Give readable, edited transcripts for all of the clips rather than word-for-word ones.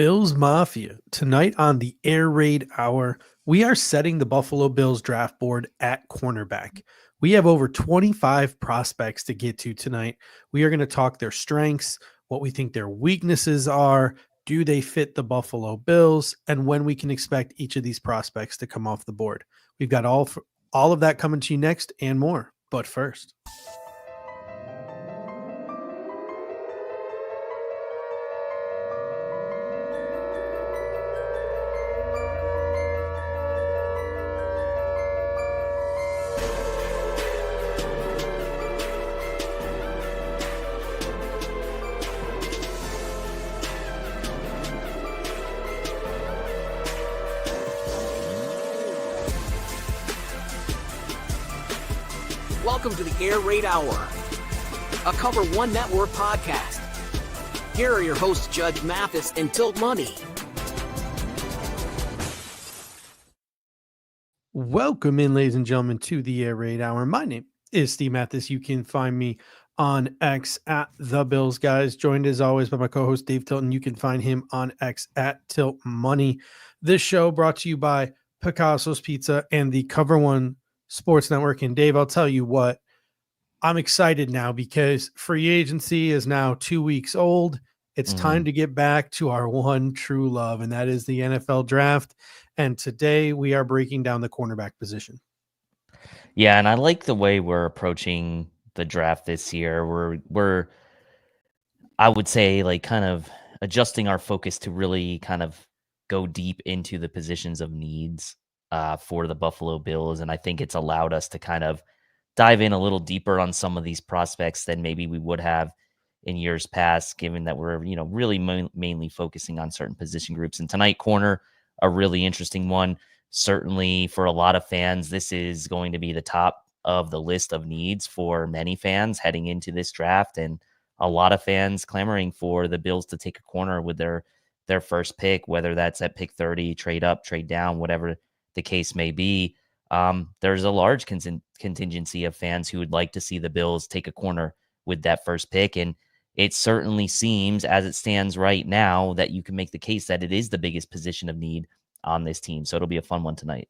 Bills Mafia. Tonight on the Air Raid Hour, we are setting the Buffalo Bills draft board at cornerback. We have over 25 prospects to get to tonight. We are going to talk their strengths, what we think their weaknesses are, do they fit the Buffalo Bills, and when we can expect each of these prospects to come off the board. We've got all of that coming to you next and more. But first, welcome to the Air Raid Hour, a Cover One Network podcast. Here are your hosts, Judge Mathis and Tilt Money. welcome in, ladies and gentlemen, to the Air Raid Hour. My name is Steve Mathis. You can find me on X at The Bills Guys, joined as always by my co-host Dave Tilton. You can find him on X at Tilt Money. This show brought to you by Picasso's Pizza and the Cover One Sports Network. And Dave, I'll tell you what, I'm excited now because free agency is now 2 weeks old. It's time to get back to our one true love, and that is the NFL draft. And today we are breaking down the cornerback position. Yeah, and I like the way we're approaching the draft this year. We're I would say like kind of adjusting our focus to really kind of go deep into the positions of needs for the Buffalo Bills. And I think it's allowed us to kind of dive in a little deeper on some of these prospects than maybe we would have in years past, given that we're, really mainly focusing on certain position groups. And tonight, corner, a really interesting one. Certainly for a lot of fans, this is going to be the top of the list of needs for many fans heading into this draft. And a lot of fans clamoring for the Bills to take a corner with their first pick, whether that's at pick 30, trade up, trade down, whatever the case may be. There's a large contingency of fans who would like to see the Bills take a corner with that first pick. And it certainly seems, as it stands right now, that you can make the case that it is the biggest position of need on this team. So it'll be a fun one tonight.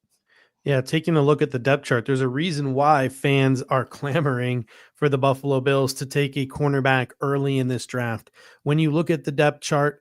Yeah, taking a look at the depth chart, there's a reason why fans are clamoring for the Buffalo Bills to take a cornerback early in this draft. When you look at the depth chart,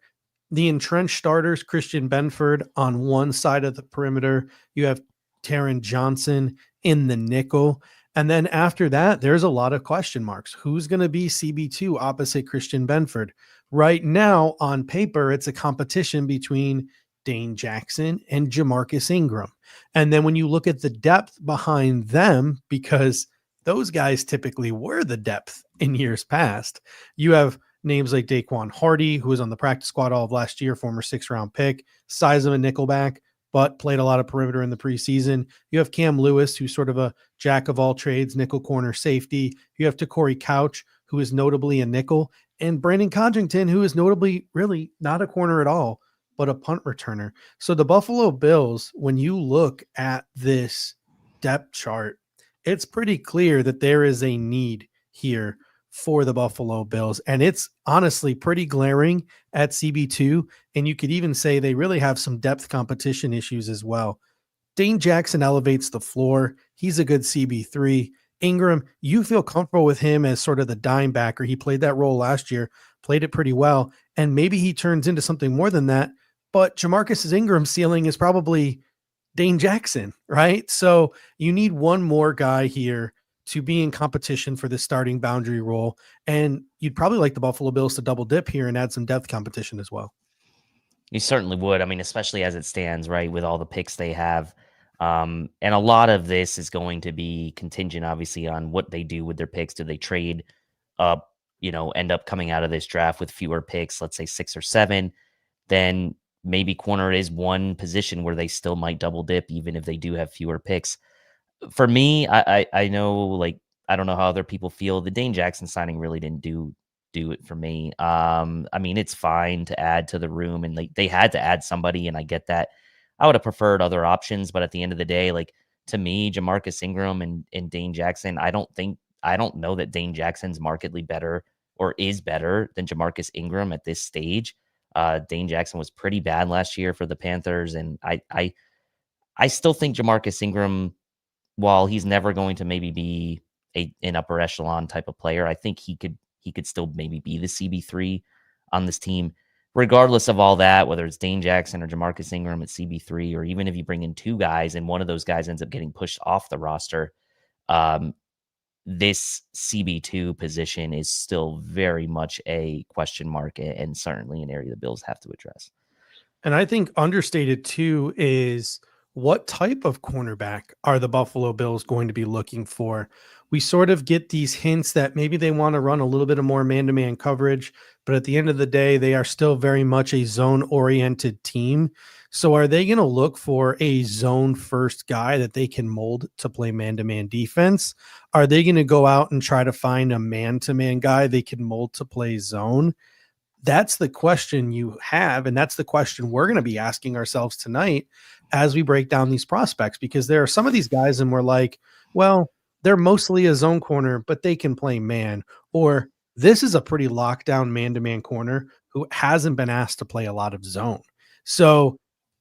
the entrenched starters, Christian Benford on one side of the perimeter, you have Taron Johnson in the nickel. And then after that, there's a lot of question marks. Who's going to be CB2 opposite Christian Benford? Right now, on paper, it's a competition between Dane Jackson and Jamarcus Ingram. And then when you look at the depth behind them, because those guys typically were the depth in years past, you have names like Daquan Hardy, who was on the practice squad all of last year, former 6th-round pick, size of a nickelback, but played a lot of perimeter in the preseason. You have Cam Lewis, who's sort of a jack of all trades, nickel corner safety. You have Takori Couch, who is notably a nickel, and Brandon Codrington, who is notably really not a corner at all, but a punt returner. So the Buffalo Bills, when you look at this depth chart, it's pretty clear that there is a need here for the Buffalo Bills. And it's honestly pretty glaring at CB2. And you could even say they really have some depth competition issues as well. Dane Jackson elevates the floor. He's a good CB3. Ingram, you feel comfortable with him as sort of the dime backer. He played that role last year, played it pretty well. And maybe he turns into something more than that. But Jamarcus Ingram's ceiling is probably Dane Jackson, right? So you need one more guy here to be in competition for the starting boundary role. And you'd probably like the Buffalo Bills to double dip here and add some depth competition as well. You certainly would. I mean, especially as it stands, right, with all the picks they have. And a lot of this is going to be contingent, obviously, on what they do with their picks. Do they trade up, end up coming out of this draft with fewer picks, let's say 6 or 7, then maybe corner is one position where they still might double dip, even if they do have fewer picks. For me, I know, like, I don't know how other people feel. The Dane Jackson signing really didn't do it for me. I mean, it's fine to add to the room, and they had to add somebody, and I get that. I would have preferred other options, but at the end of the day, like, to me, Jamarcus Ingram and Dane Jackson, I don't know that Dane Jackson's markedly better or is better than Jamarcus Ingram at this stage. Dane Jackson was pretty bad last year for the Panthers, and I still think Jamarcus Ingram, while he's never going to maybe be an upper echelon type of player, I think he could still maybe be the CB3 on this team. Regardless of all that, whether it's Dane Jackson or Jamarcus Ingram at CB3, or even if you bring in two guys and one of those guys ends up getting pushed off the roster, this CB2 position is still very much a question mark, and certainly an area the Bills have to address. And I think understated too is what type of cornerback are the Buffalo Bills going to be looking for? We sort of get these hints that maybe they want to run a little bit of more man-to-man coverage, but at the end of the day, they are still very much a zone-oriented team. So are they going to look for a zone-first guy that they can mold to play man-to-man defense? Are they going to go out and try to find a man-to-man guy they can mold to play zone? That's the question you have, and that's the question we're going to be asking ourselves tonight as we break down these prospects, because there are some of these guys and we're like, well, they're mostly a zone corner, but they can play man, or this is a pretty lockdown man-to-man corner who hasn't been asked to play a lot of zone. So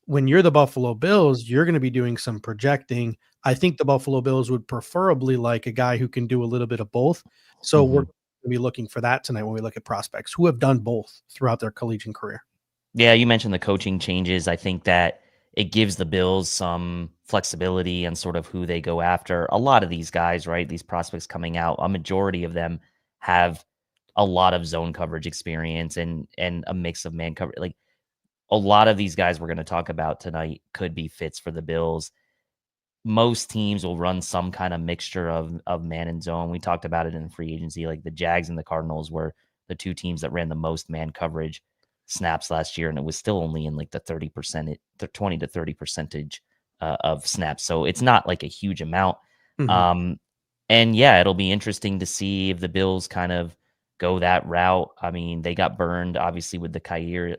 when you're the Buffalo Bills, you're going to be doing some projecting. I think the Buffalo Bills would preferably like a guy who can do a little bit of both. So we're going to be looking for that tonight when we look at prospects who have done both throughout their collegiate career. Yeah, you mentioned the coaching changes. I think that it gives the Bills some flexibility on sort of who they go after. A lot of these guys, right, these prospects coming out, a majority of them have a lot of zone coverage experience and a mix of man coverage. Like, a lot of these guys we're going to talk about tonight could be fits for the Bills. Most teams will run some kind of mixture of man and zone. We talked about it in free agency. Like, the Jags and the Cardinals were the two teams that ran the most man coverage snaps last year, and it was still only in like the 30%, the 20 to 30% of snaps. So it's not like a huge amount. And yeah, it'll be interesting to see if the Bills kind of go that route. I mean, they got burned obviously with the Kaiir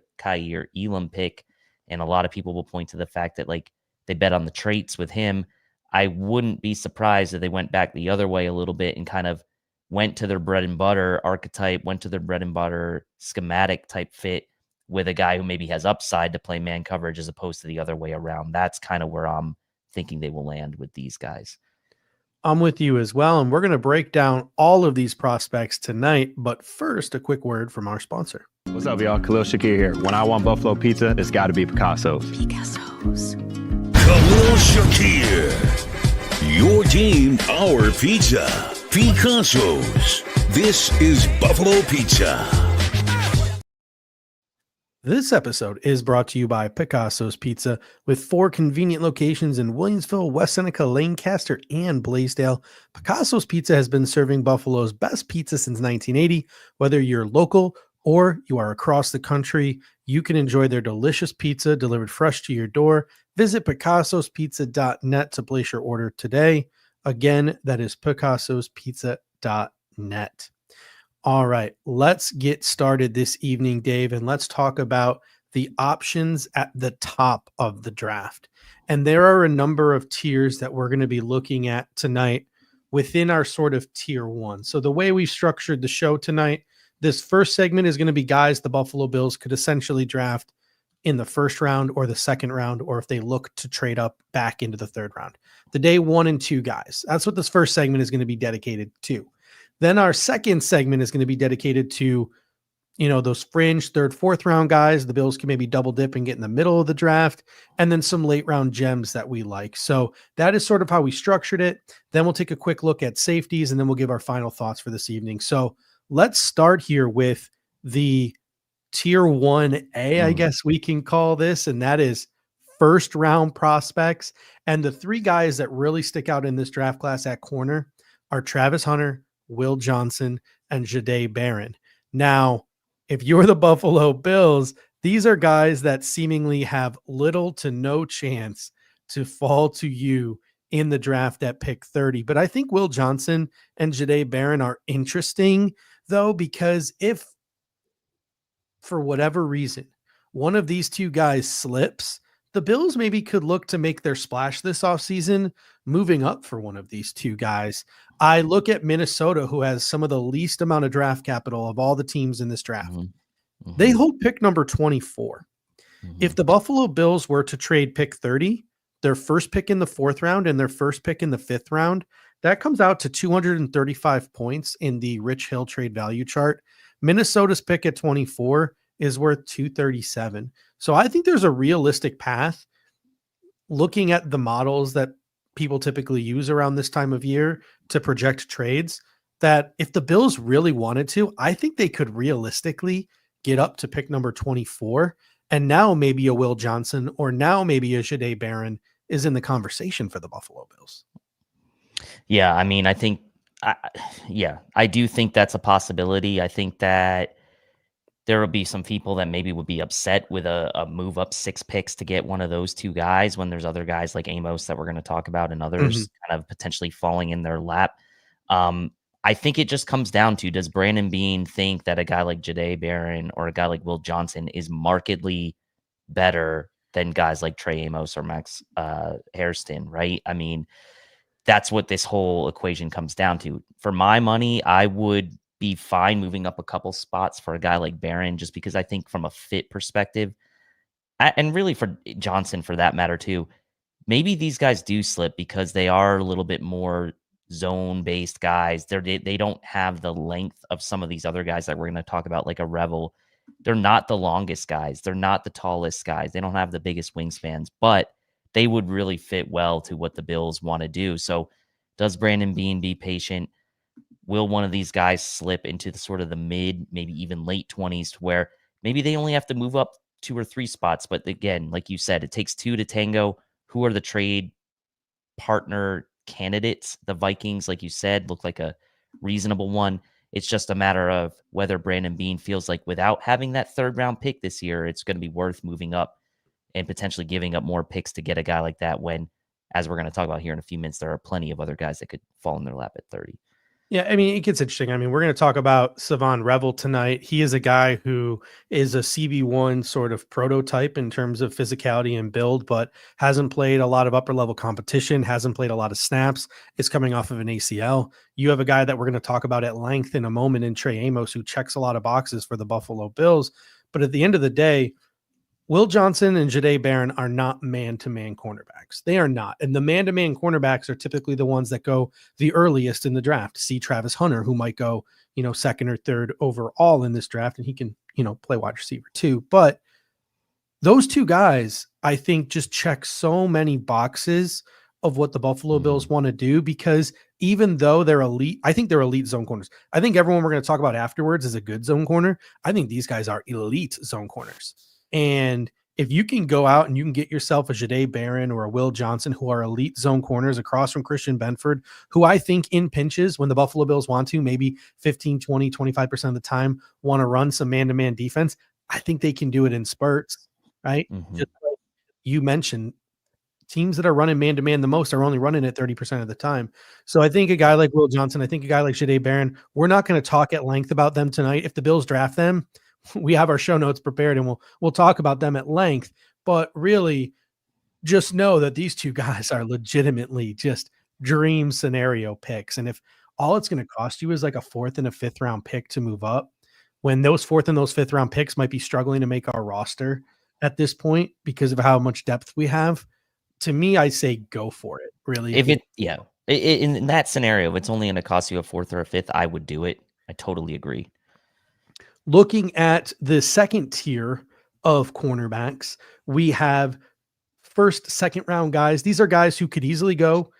Elam pick, and a lot of people will point to the fact that like they bet on the traits with him. I wouldn't be surprised if they went back the other way a little bit and kind of went to their bread and butter archetype, went to their bread and butter schematic type fit with a guy who maybe has upside to play man coverage as opposed to the other way around. That's kind of where I'm thinking they will land with these guys. I'm with you as well, and we're going to break down all of these prospects tonight. But first, a quick word from our sponsor. What's up, y'all? Khalil Shakir here. When I want Buffalo pizza, it's got to be Picasso's. Picasso's. Khalil Shakir. Your team, our pizza. Picasso's. This is Buffalo Pizza. This episode is brought to you by Picasso's Pizza, with 4 convenient locations in Williamsville, West Seneca, Lancaster, and Blaisdell. Picasso's Pizza has been serving Buffalo's best pizza since 1980. Whether you're local or you are across the country, you can enjoy their delicious pizza delivered fresh to your door. Visit picassospizza.net to place your order today. Again, that is picassospizza.net. All right, let's get started this evening, Dave, and let's talk about the options at the top of the draft. And there are a number of tiers that we're going to be looking at tonight within our sort of tier one. So the way we structured the show tonight, this first segment is going to be guys the Buffalo Bills could essentially draft in the first round or the second round, or if they look to trade up back into the third round. The day 1 and 2 guys. That's what this first segment is going to be dedicated to. Then our second segment is going to be dedicated to, those fringe third, fourth round guys. The Bills can maybe double dip and get in the middle of the draft, and then some late round gems that we like. So that is sort of how we structured it. Then we'll take a quick look at safeties, and then we'll give our final thoughts for this evening. So let's start here with the tier 1A, I guess we can call this, and that is first round prospects. And the 3 guys that really stick out in this draft class at corner are Travis Hunter, Will Johnson, and Jahdae Barron. Now, if you're the Buffalo Bills, these are guys that seemingly have little to no chance to fall to you in the draft at pick 30. But I think Will Johnson and Jahdae Barron are interesting, though, because if for whatever reason one of these 2 guys slips, the Bills maybe could look to make their splash this offseason, moving up for one of these 2 guys. I look at Minnesota, who has some of the least amount of draft capital of all the teams in this draft. They hold pick number 24. If Mhm. the Buffalo Bills were to trade pick 30, their first pick in the 4th round and their first pick in the 5th round, that comes out to 235 points in the Rich Hill trade value chart. Minnesota's pick at 24 is worth 237. So I think there's a realistic path, looking at the models that people typically use around this time of year to project trades, that if the Bills really wanted to, I think they could realistically get up to pick number 24. And now maybe a Will Johnson or now maybe a Jahdae Barron is in the conversation for the Buffalo Bills. Yeah, I mean, I do think that's a possibility. I think that there will be some people that maybe would be upset with a move up 6 picks to get one of those 2 guys when there's other guys like Amos that we're going to talk about and others kind of potentially falling in their lap. I think it just comes down to, does Brandon Beane think that a guy like Jahdae Barron or a guy like Will Johnson is markedly better than guys like Trey Amos or Max Hairston, right? I mean, that's what this whole equation comes down to. For my money, I would be fine moving up a couple spots for a guy like Barron, just because I think from a fit perspective, and really for Johnson for that matter too, maybe these guys do slip because they are a little bit more zone-based guys. They don't have the length of some of these other guys that we're going to talk about, like a Revel. They're not the longest guys. They're not the tallest guys. They don't have the biggest wingspans, but they would really fit well to what the Bills want to do. So does Brandon Beane be patient? Will one of these guys slip into the sort of the mid, maybe even late 20s to where maybe they only have to move up 2 or 3 spots? But again, like you said, it takes 2 to tango. Who are the trade partner candidates? The Vikings, like you said, look like a reasonable one. It's just a matter of whether Brandon Beane feels like without having that 3rd round pick this year, it's going to be worth moving up and potentially giving up more picks to get a guy like that when, as we're going to talk about here in a few minutes, there are plenty of other guys that could fall in their lap at 30. Yeah, I mean, it gets interesting. I mean, we're going to talk about Savon Revel tonight. He is a guy who is a CB1 sort of prototype in terms of physicality and build, but hasn't played a lot of upper level competition, hasn't played a lot of snaps, is coming off of an ACL. You have a guy that we're going to talk about at length in a moment in Trey Amos, who checks a lot of boxes for the Buffalo Bills. But at the end of the day, Will Johnson and Jahdae Barron are not man-to-man cornerbacks. They are not. And the man-to-man cornerbacks are typically the ones that go the earliest in the draft. See Travis Hunter, who might go, 2nd or 3rd overall in this draft, and he can, play wide receiver too. But those 2 guys, I think, just check so many boxes of what the Buffalo Bills want to do, because even though they're elite, I think they're elite zone corners. I think everyone we're going to talk about afterwards is a good zone corner. I think these guys are elite zone corners. And if you can go out and you can get yourself a Jahdae Barron or a Will Johnson, who are elite zone corners across from Christian Benford, who I think in pinches, when the Buffalo Bills want to, maybe 15, 20, 25% of the time want to run some man-to-man defense, I think they can do it in spurts, right? Just like you mentioned, teams that are running man-to-man the most are only running it 30% of the time. So I think a guy like Will Johnson, I think a guy like Jahdae Barron, we're not going to talk at length about them tonight. If the Bills draft them, we have our show notes prepared and we'll talk about them at length, but really just know that these 2 guys are legitimately just dream scenario picks. And if all it's going to cost you is like a 4th and a 5th round pick to move up, when those 4th and those 5th round picks might be struggling to make our roster at this point because of how much depth we have, to me, I say go for it. Really. In that scenario, if it's only going to cost you a 4th or a 5th, I would do it. I totally agree. Looking at the 2nd tier of cornerbacks, we have 1st, 2nd round guys. These are guys who could easily go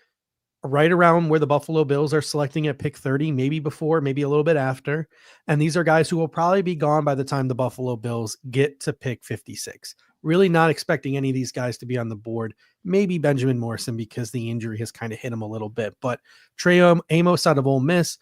right around where the Buffalo Bills are selecting at pick 30, maybe before, maybe a little bit after. And these are guys who will probably be gone by the time the Buffalo Bills get to pick 56. Really not expecting any of these guys to be on the board. Maybe Benjamin Morrison, because the injury has kind of hit him a little bit. But Trey Amos out of Ole Miss,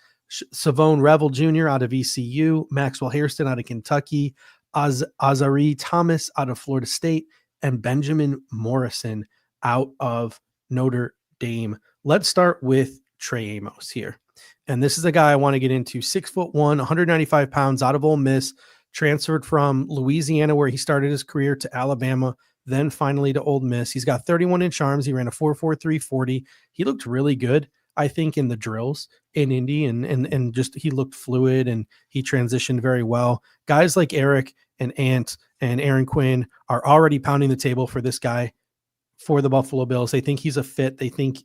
Savon Revel Jr. out of ECU, Maxwell Hairston out of Kentucky, Azari Thomas out of Florida State, and Benjamin Morrison out of Notre Dame. Let's start with Trey Amos here. And this is a guy I want to get into. 6'1", 195 pounds, out of Ole Miss, transferred from Louisiana, where he started his career, to Alabama, then finally to Ole Miss. He's got 31-inch arms. He ran a 4.43 40. He looked really good, I think, in the drills in Indy, and just he looked fluid and he transitioned very well. Guys like Eric and Ant and Aaron Quinn are already pounding the table for this guy for the Buffalo Bills. They think he's a fit. They think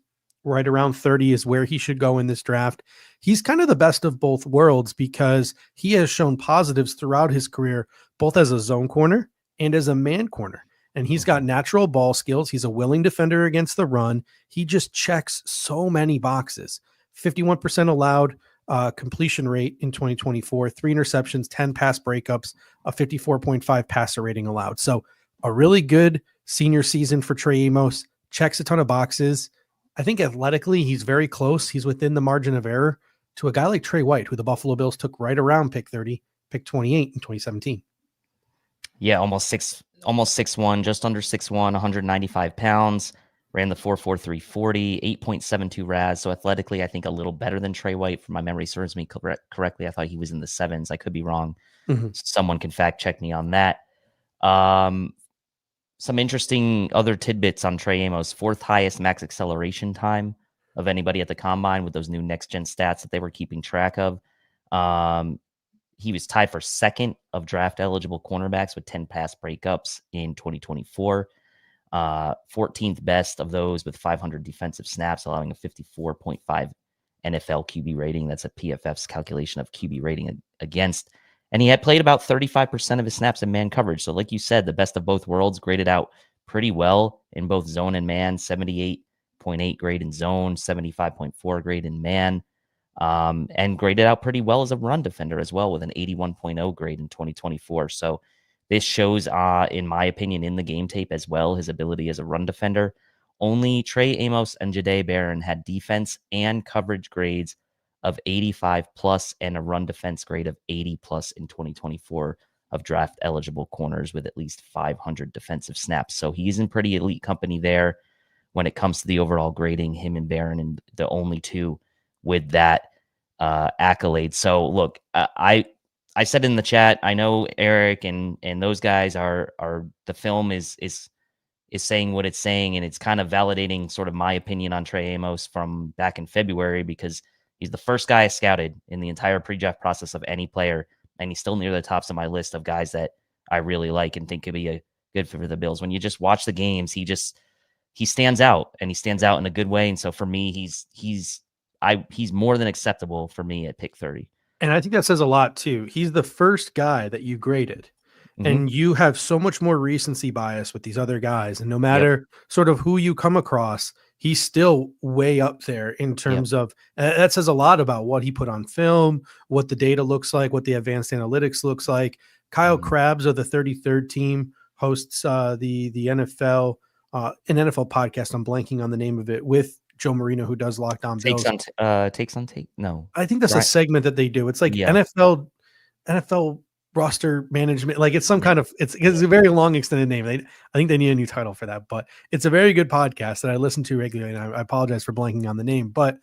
right around 30 is where he should go in this draft. He's kind of the best of both worlds because he has shown positives throughout his career, both as a zone corner and as a man corner. And he's got natural ball skills. He's a willing defender against the run. He just checks so many boxes. 51% allowed completion rate in 2024, 3 interceptions, 10 pass breakups, a 54.5 passer rating allowed. So a really good senior season for Trey Amos, checks a ton of boxes. I think athletically, he's very close. He's within the margin of error to a guy like Trey White, who the Buffalo Bills took right around pick 30, pick 28 in 2017. Yeah, almost 6'1", just under 6'1", 195 pounds, ran the 4.43 40, 8.72 RAS. So athletically, I think a little better than Trey White. If my memory serves me correctly, I thought he was in the 7s. I could be wrong. Someone can fact check me on that. Some interesting other tidbits on Trey Amos. 4th highest max acceleration time of anybody at the combine with those new next-gen stats that they were keeping track of. He was tied for 2nd of draft-eligible cornerbacks with 10 pass breakups in 2024. 14th best of those with 500 defensive snaps, allowing a 54.5 NFL QB rating. That's a PFF's calculation of QB rating against. And he had played about 35% of his snaps in man coverage. So like you said, the best of both worlds, graded out pretty well in both zone and man, 78.8 grade in zone, 75.4 grade in man. And graded out pretty well as a run defender as well with an 81.0 grade in 2024. So this shows, in my opinion, in the game tape as well, his ability as a run defender. Only Trey Amos and Jahdae Barron had defense and coverage grades of 85 plus and a run defense grade of 80 plus in 2024 of draft eligible corners with at least 500 defensive snaps. So he's in pretty elite company there when it comes to the overall grading, him and Barron, and the only two with that accolade. So look, I said in the chat, I know Eric and those guys are the film is saying what it's saying, and it's kind of validating sort of my opinion on Trey Amos from back in February, because he's the first guy I scouted in the entire pre-draft process of any player, and he's still near the tops of my list of guys that I really like and think could be a good fit for the Bills. When you just watch the games, he stands out, and he stands out in a good way. And so for me, he's more than acceptable for me at pick 30. And I think that says a lot too. He's the first guy that you graded, and you have so much more recency bias with these other guys. And no matter sort of who you come across, he's still way up there in terms of, that says a lot about what he put on film, what the data looks like, what the advanced analytics looks like. Kyle Krabs of the 33rd team hosts the NFL, an NFL podcast. I'm blanking on the name of it, with Joe Marino, who does Locked On Bills. Takes on tape. No, I think that's a segment that they do. It's like NFL roster management. Like it's some kind of, it's a very long extended name. I think they need a new title for that, but it's a very good podcast that I listen to regularly. And I apologize for blanking on the name, but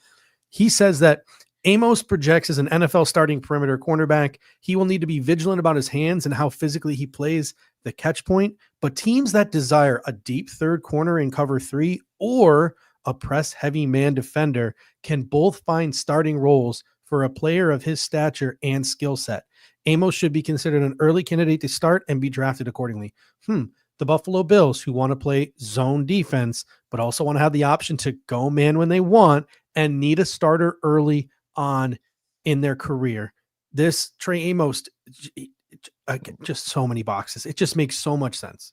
he says that Amos projects as an NFL starting perimeter cornerback. He will need to be vigilant about his hands and how physically he plays the catch point. But teams that desire a deep third corner in cover 3 or a press heavy man defender can both find starting roles for a player of his stature and skill set. Amos should be considered an early candidate to start and be drafted accordingly. The Buffalo Bills, who want to play zone defense, but also want to have the option to go man when they want and need a starter early on in their career. This Trey Amos, just so many boxes. It just makes so much sense.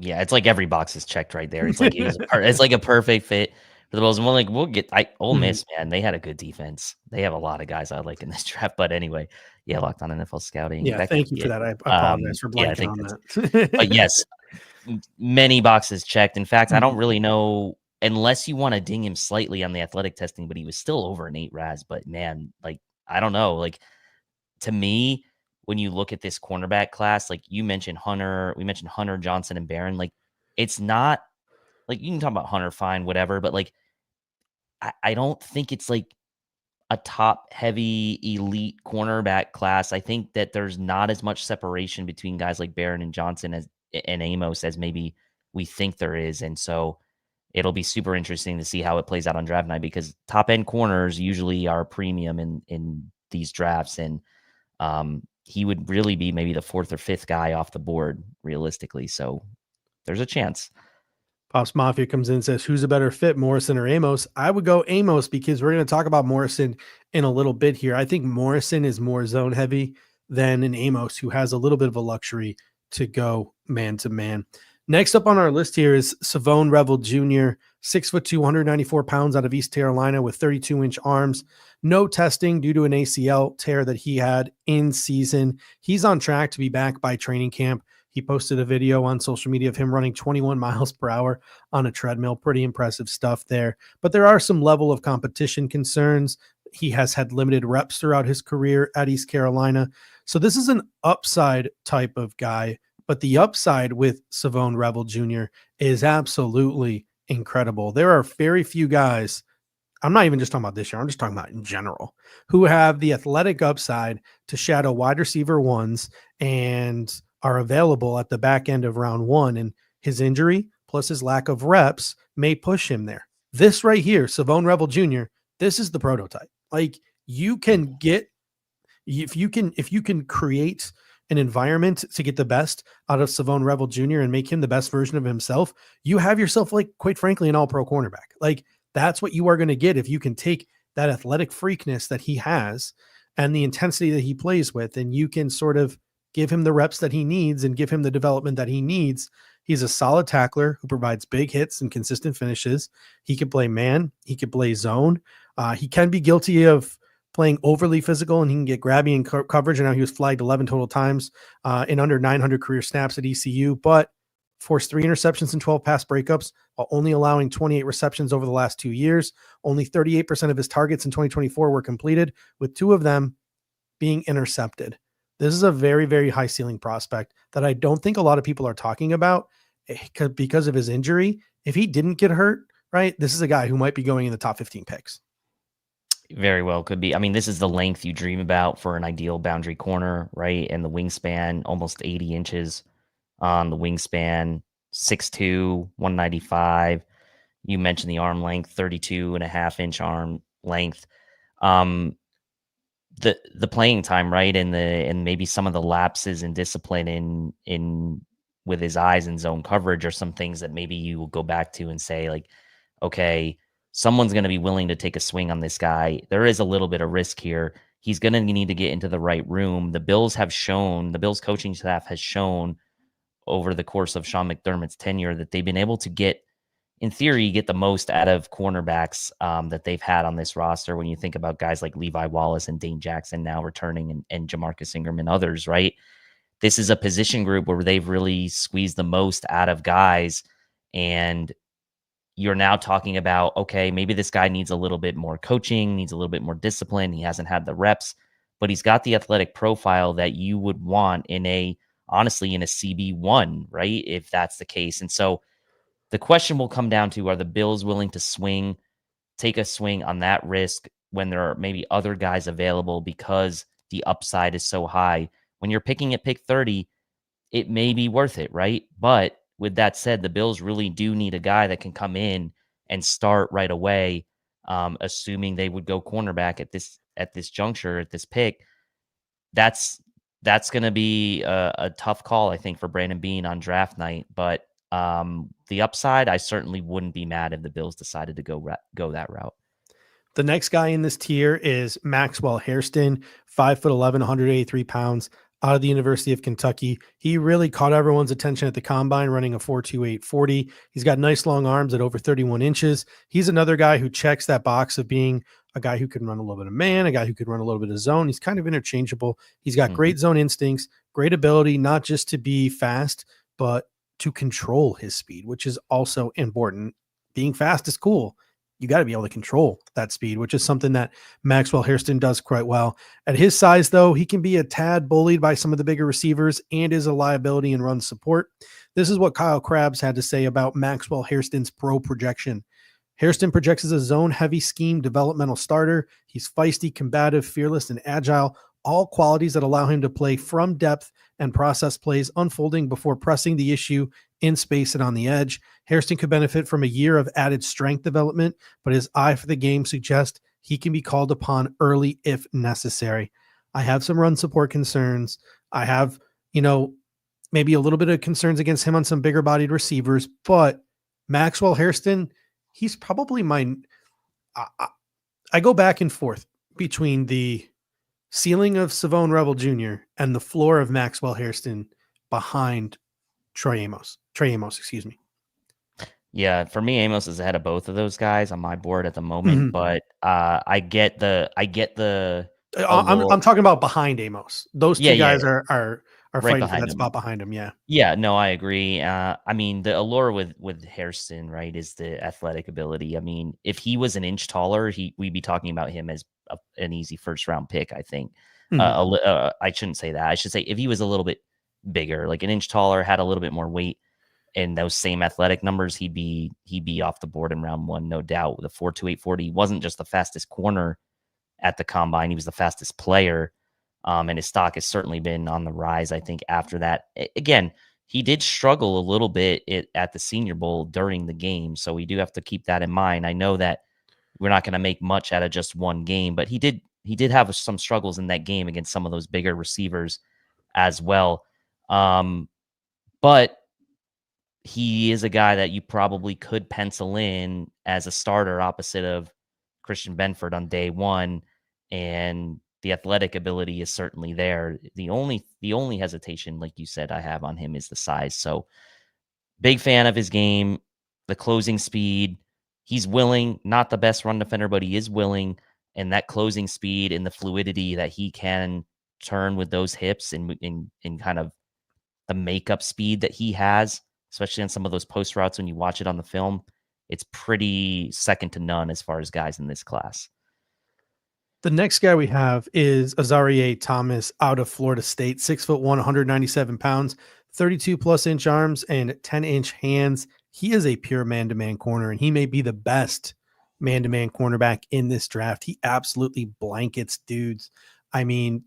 Yeah, it's like every box is checked right there. It's like it's like a perfect fit for the Bills. And we'll get Ole Miss, man. They had a good defense. They have a lot of guys I like in this draft. But anyway, Locked On NFL Scouting. Yeah, thank you for that. I apologize for blanking on that. But yes, many boxes checked. In fact, I don't really know, unless you want to ding him slightly on the athletic testing, but he was still over an 8 RAS. But man, I don't know. To me, when you look at this cornerback class, like you mentioned Hunter, we mentioned Hunter, Johnson, and Barron. It's not you can talk about Hunter, fine, whatever, but I don't think it's a top heavy elite cornerback class. I think that there's not as much separation between guys like Barron and Johnson and Amos as maybe we think there is. And so it'll be super interesting to see how it plays out on draft night, because top end corners usually are premium in these drafts. And he would really be maybe the 4th or 5th guy off the board realistically. So there's a chance. Pops Mafia comes in and says, who's a better fit, Morrison or Amos? I would go Amos because we're going to talk about Morrison in a little bit here. I think Morrison is more zone heavy than an Amos, who has a little bit of a luxury to go man to man. Next up on our list here is Savone Revel Jr., 6'2", 194 pounds out of East Carolina with 32-inch arms. No testing due to an ACL tear that he had in season. He's on track to be back by training camp. He posted a video on social media of him running 21 miles per hour on a treadmill. Pretty impressive stuff there. But there are some level of competition concerns. He has had limited reps throughout his career at East Carolina. So this is an upside type of guy. But the upside with Savone Revel Jr. is absolutely incredible. There are very few guys, I'm not even just talking about this year, I'm just talking about in general, who have the athletic upside to shadow wide receiver ones and are available at the back end of round one. And his injury plus his lack of reps may push him there. This right here, Savone Revel Jr., this is the prototype. Like, you can get, if you can create an environment to get the best out of Savone Revel Jr. and make him the best version of himself, you have yourself, like, quite frankly, an all-pro cornerback. Like, that's what you are going to get if you can take that athletic freakness that he has and the intensity that he plays with, and you can sort of give him the reps that he needs and give him the development that he needs. He's a solid tackler who provides big hits and consistent finishes. He can play man. He can play zone. He can be guilty of playing overly physical, and he can get grabby in coverage. And now he was flagged 11 total times in under 900 career snaps at ECU, but forced 3 interceptions and 12 pass breakups while only allowing 28 receptions over the last 2 years. Only 38% of his targets in 2024 were completed, with 2 of them being intercepted. This is a very, very high ceiling prospect that I don't think a lot of people are talking about because of his injury. If he didn't get hurt, right, this is a guy who might be going in the top 15 picks. Very well could be. I mean, this is the length you dream about for an ideal boundary corner, right? And the wingspan, almost 80 inches on the wingspan, 6'2", 195. You mentioned the arm length, 32.5-inch arm length. The playing time, right, and maybe some of the lapses in discipline in with his eyes and zone coverage are some things that maybe you will go back to and say, like, okay, someone's going to be willing to take a swing on this guy. There is a little bit of risk here. He's going to need to get into the right room. The Bills coaching staff has shown over the course of Sean McDermott's tenure that they've been able to get the most out of cornerbacks that they've had on this roster. When you think about guys like Levi Wallace and Dane Jackson now returning, and Jamarcus Ingram and others, right? This is a position group where they've really squeezed the most out of guys. And you're now talking about, okay, maybe this guy needs a little bit more coaching, needs a little bit more discipline. He hasn't had the reps, but he's got the athletic profile that you would want honestly in a CB1, right? If that's the case. And so the question will come down to, are the Bills willing to take a swing on that risk when there are maybe other guys available because the upside is so high? When you're picking at pick 30, it may be worth it, right? But with that said, the Bills really do need a guy that can come in and start right away, assuming they would go cornerback at this juncture, at this pick. That's going to be a tough call, I think, for Brandon Beane on draft night. But the upside, I certainly wouldn't be mad if the Bills decided to go that route. The next guy in this tier is Maxwell Hairston, 5'11", 183 pounds, out of the University of Kentucky. He really caught everyone's attention at the combine, running a 4.28 40. He's got nice long arms at over 31 inches. He's another guy who checks that box of being a guy who can run a little bit of man, a guy who could run a little bit of zone. He's kind of interchangeable. He's got great zone instincts, great ability, not just to be fast, but to control his speed, which is also important. Being fast is cool. You got to be able to control that speed, which is something that Maxwell Hairston does quite well. At his size, though, he can be a tad bullied by some of the bigger receivers and is a liability in run support. This is what Kyle Krabs had to say about Maxwell Hairston's pro projection. Hairston projects as a zone-heavy scheme developmental starter. He's feisty, combative, fearless, and agile, all qualities that allow him to play from depth and process plays unfolding before pressing the issue in space and on the edge. Hairston could benefit from a year of added strength development, but his eye for the game suggests he can be called upon early if necessary. I have some run support concerns. I have, maybe a little bit of concerns against him on some bigger bodied receivers, but Maxwell Hairston, he's probably I go back and forth between the ceiling of Savone Rebel Jr. and the floor of Maxwell Hairston behind Trey Amos, excuse me. Yeah, for me, Amos is ahead of both of those guys on my board at the moment, but I get the I'm talking about behind Amos. Those two guys are right fighting for behind that him. spot behind him. Yeah. Yeah, no, I agree. I mean, the allure with Hairston, right, is the athletic ability. I mean, if he was an inch taller, we'd be talking about him as an easy first round pick, I think. I shouldn't say that. I should say if he was a little bit bigger, like an inch taller, had a little bit more weight, and those same athletic numbers, he'd be off the board in round 1, no doubt. The 4.28 40 wasn't just the fastest corner at the combine; he was the fastest player. And his stock has certainly been on the rise, I think, after that. Again, he did struggle a little bit at the Senior Bowl during the game, so we do have to keep that in mind. I know that we're not going to make much out of just one game, but he did have some struggles in that game against some of those bigger receivers as well. But he is a guy that you probably could pencil in as a starter opposite of Christian Benford on day 1, and the athletic ability is certainly there. The only hesitation, like you said, I have on him is the size. So big fan of his game, the closing speed. He's willing, not the best run defender, but he is willing. And that closing speed and the fluidity that he can turn with those hips and in kind of the makeup speed that he has, especially on some of those post routes when you watch it on the film, it's pretty second to none as far as guys in this class. The next guy we have is Azareye'h Thomas out of Florida State, 6'1", 197 pounds, 32 plus inch arms and 10-inch hands. He is a pure man-to-man corner, and he may be the best man-to-man cornerback in this draft. He absolutely blankets dudes. I mean,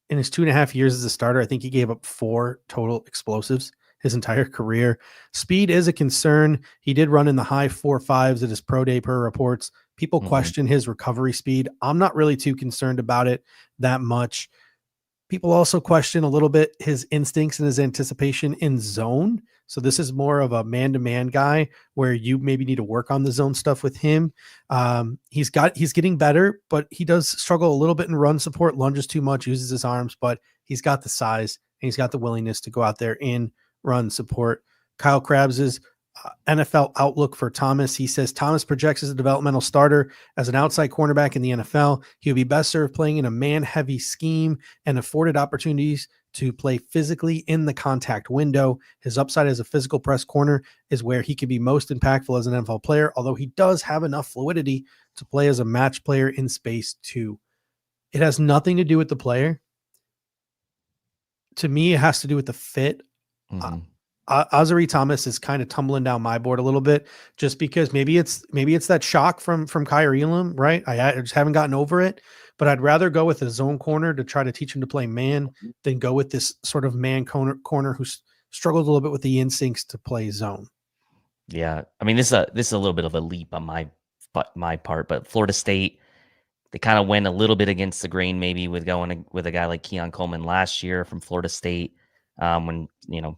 in his 2.5 years as a starter, I think he gave up 4 total explosives his entire career. Speed is a concern. He did run in the high 4.5s at his pro day per reports. People question his recovery speed. I'm not really too concerned about it that much. People also question a little bit his instincts and his anticipation in zone. So this is more of a man-to-man guy where you maybe need to work on the zone stuff with him. He's getting better, but he does struggle a little bit in run support, lunges too much, uses his arms, but he's got the size and he's got the willingness to go out there in run support. Kyle Krabs' NFL outlook for Thomas. He says Thomas projects as a developmental starter as an outside cornerback in the NFL. He would be best served playing in a man-heavy scheme and afforded opportunities to play physically in the contact window. His upside as a physical press corner is where he could be most impactful as an NFL player, although he does have enough fluidity to play as a match player in space too. It has nothing to do with the player. To me, it has to do with the fit. Azareye'h Thomas is kind of tumbling down my board a little bit, just because maybe it's that shock from Kaiir Elam, right? I just haven't gotten over it, but I'd rather go with a zone corner to try to teach him to play man than go with this sort of man corner who struggles a little bit with the instincts to play zone. Yeah, I mean this is a little bit of a leap on my part, but Florida State, they kind of went a little bit against the grain, maybe with going with a guy like Keon Coleman last year from Florida State. When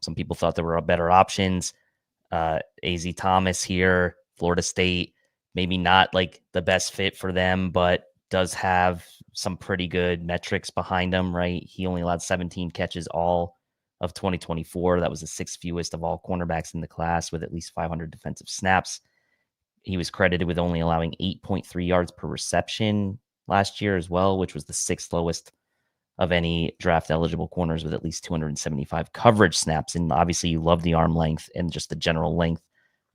some people thought there were better options. AZ Thomas here, Florida State, maybe not like the best fit for them, but does have some pretty good metrics behind him, right? He only allowed 17 catches all of 2024. That was the 6th fewest of all cornerbacks in the class with at least 500 defensive snaps. He was credited with only allowing 8.3 yards per reception last year as well, which was the 6th lowest of any draft eligible corners with at least 275 coverage snaps. And obviously you love the arm length and just the general length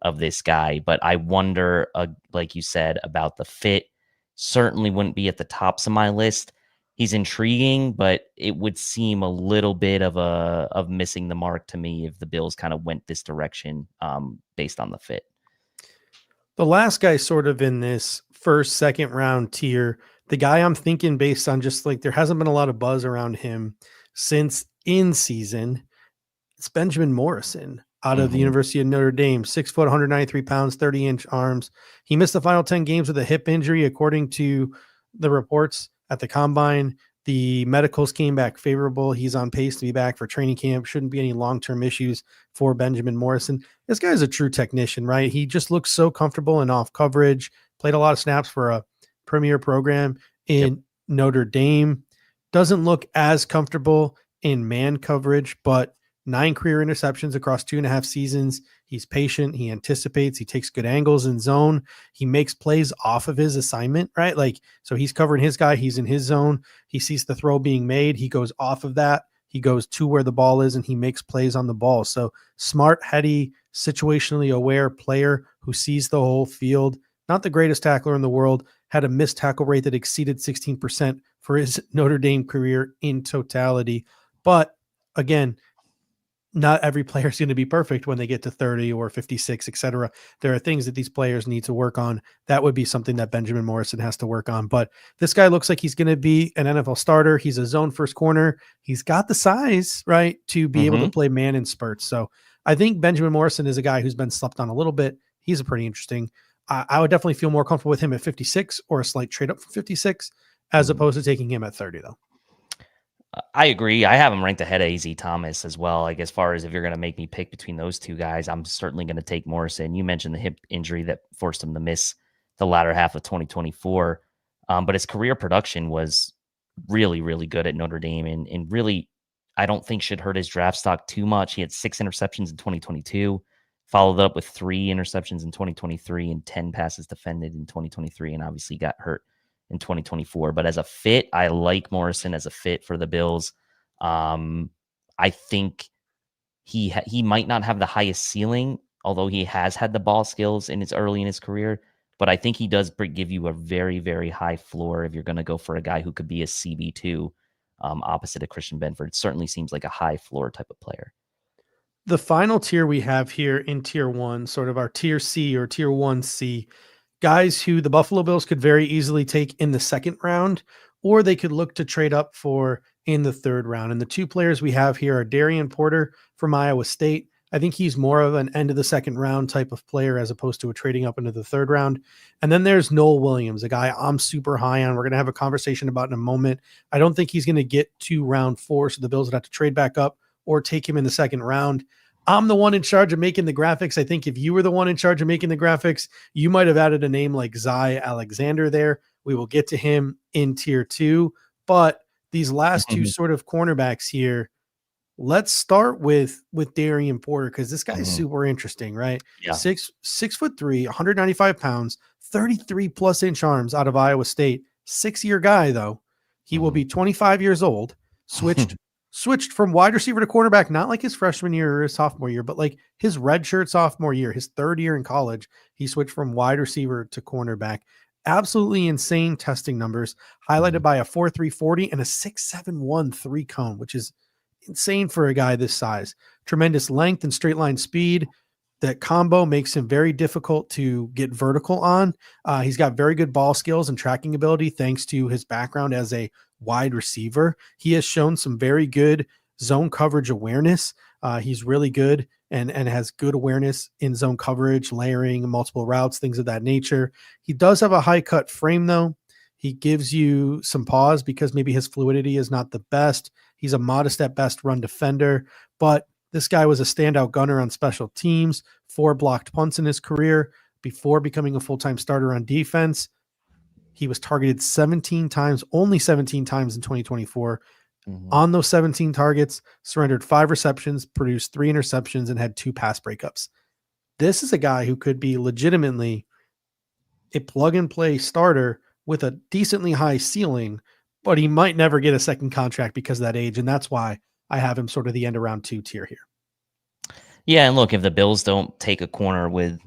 of this guy. But I wonder, like you said, about the fit. Certainly wouldn't be at the tops of my list. He's intriguing, but it would seem a little bit of missing the mark to me if the Bills kind of went this direction based on the fit. The last guy sort of in this first, second round tier, the guy I'm thinking based on just like there hasn't been a lot of buzz around him since in season, it's Benjamin Morrison out of the University of Notre Dame, 6 foot, 193 pounds, 30-inch arms. He missed the final 10 games with a hip injury, according to the reports at the combine. The medicals came back favorable. He's on pace to be back for training camp. Shouldn't be any long-term issues for Benjamin Morrison. This guy is a true technician, right? He just looks so comfortable in off coverage, played a lot of snaps for a premier program in Notre Dame. Doesn't look as comfortable in man coverage, but 9 career interceptions across 2.5 seasons. He's patient. He anticipates. He takes good angles in zone. He makes plays off of his assignment, right? Like, so he's covering his guy. He's in his zone. He sees the throw being made. He goes off of that. He goes to where the ball is and he makes plays on the ball. So smart, heady, situationally aware player who sees the whole field. Not the greatest tackler in the world. Had a missed tackle rate that exceeded 16% for his Notre Dame career in totality. But again, not every player is going to be perfect when they get to 30 or 56, etc. There are things that these players need to work on. That would be something that Benjamin Morrison has to work on. But this guy looks like he's going to be an NFL starter. He's a zone first corner. He's got the size, right, to be able to play man in spurts. So I think Benjamin Morrison is a guy who's been slept on a little bit. He's a pretty interesting. I would definitely feel more comfortable with him at 56 or a slight trade up from 56 as opposed to taking him at 30, though. I agree. I have him ranked ahead of AZ Thomas as well. Like, as far as if you're going to make me pick between those two guys, I'm certainly going to take Morrison. You mentioned the hip injury that forced him to miss the latter half of 2024. But his career production was really, really good at Notre Dame and really, I don't think should hurt his draft stock too much. He had 6 interceptions in 2022, followed up with 3 interceptions in 2023 and 10 passes defended in 2023, and obviously got hurt in 2024. But as a fit, I like Morrison as a fit for the Bills. I think he might not have the highest ceiling, although he has had the ball skills in his early in his career. But I think he does give you a very, very high floor if you're going to go for a guy who could be a CB2 opposite of Christian Benford. It certainly seems like a high floor type of player. The final tier we have here in tier 1, sort of our tier C or tier 1C, guys who the Buffalo Bills could very easily take in the second round, or they could look to trade up for in the third round. And the 2 players we have here are Darian Porter from Iowa State. I think he's more of an end of the second round type of player as opposed to a trading up into the third round. And then there's Noel Williams, a guy I'm super high on. We're going to have a conversation about in a moment. I don't think he's going to get to round 4, so the Bills would have to trade back up or take him in the second round. I'm the one in charge of making the graphics. I think if you were the one in charge of making the graphics, you might have added a name like Zy Alexander there. We will get to him in tier 2. But these last 2 sort of cornerbacks here, let's start with Darian Porter, because this guy is super interesting, right? Yeah. 6'3", 195 pounds, 33 plus inch arms out of Iowa State. 6-year guy, though. He will be 25 years old, switched from wide receiver to cornerback, not like his freshman year or his sophomore year, but like his redshirt sophomore year, his 3rd year in college, he switched from wide receiver to cornerback. Absolutely insane testing numbers, highlighted by a 4.3 40 and a 6.71 3 cone, which is insane for a guy this size. Tremendous length and straight line speed. That combo makes him very difficult to get vertical on. He's got very good ball skills and tracking ability thanks to his background as a wide receiver. He has shown some very good zone coverage awareness. He's really good and has good awareness in zone coverage, layering, multiple routes, things of that nature. He does have a high cut frame, though. He gives you some pause because maybe his fluidity is not the best. He's a modest at best run defender, but this guy was a standout gunner on special teams, 4 blocked punts in his career before becoming a full-time starter on defense. He was targeted 17 times, only 17 times in 2024. On those 17 targets, surrendered 5 receptions, produced 3 interceptions, and had 2 pass breakups. This is a guy who could be legitimately a plug-and-play starter with a decently high ceiling, but he might never get a second contract because of that age, and that's why I have him sort of the end of round 2 tier here. Yeah, and look, if the Bills don't take a corner with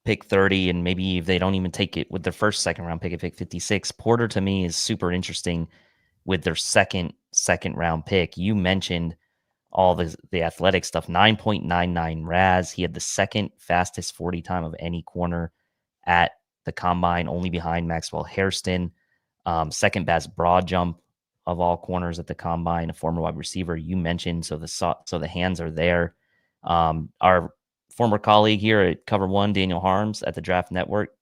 pick 30, and maybe if they don't even take it with their first second round pick at pick 56, Porter to me is super interesting with their second round pick. You mentioned all the athletic stuff, 9.99 RAS. He had the second fastest 40 time of any corner at the combine, only behind Maxwell Hairston. Second best broad jump of all corners at the combine, a former wide receiver you mentioned. So the hands are there. Our former colleague here at Cover One, Daniel Harms at the Draft Network,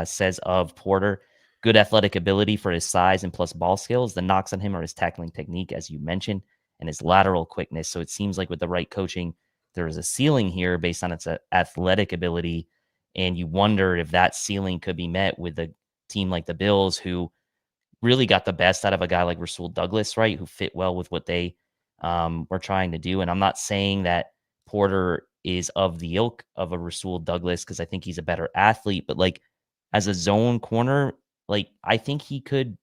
says of Porter, good athletic ability for his size and plus ball skills. The knocks on him are his tackling technique, as you mentioned, and his lateral quickness. So it seems like with the right coaching, there is a ceiling here based on its athletic ability. And you wonder if that ceiling could be met with a team like the Bills, who really got the best out of a guy like Rasul Douglas, right? Who fit well with what they were trying to do. And I'm not saying that Porter is of the ilk of a Rasul Douglas, because I think he's a better athlete, but like as a zone corner, like I think he could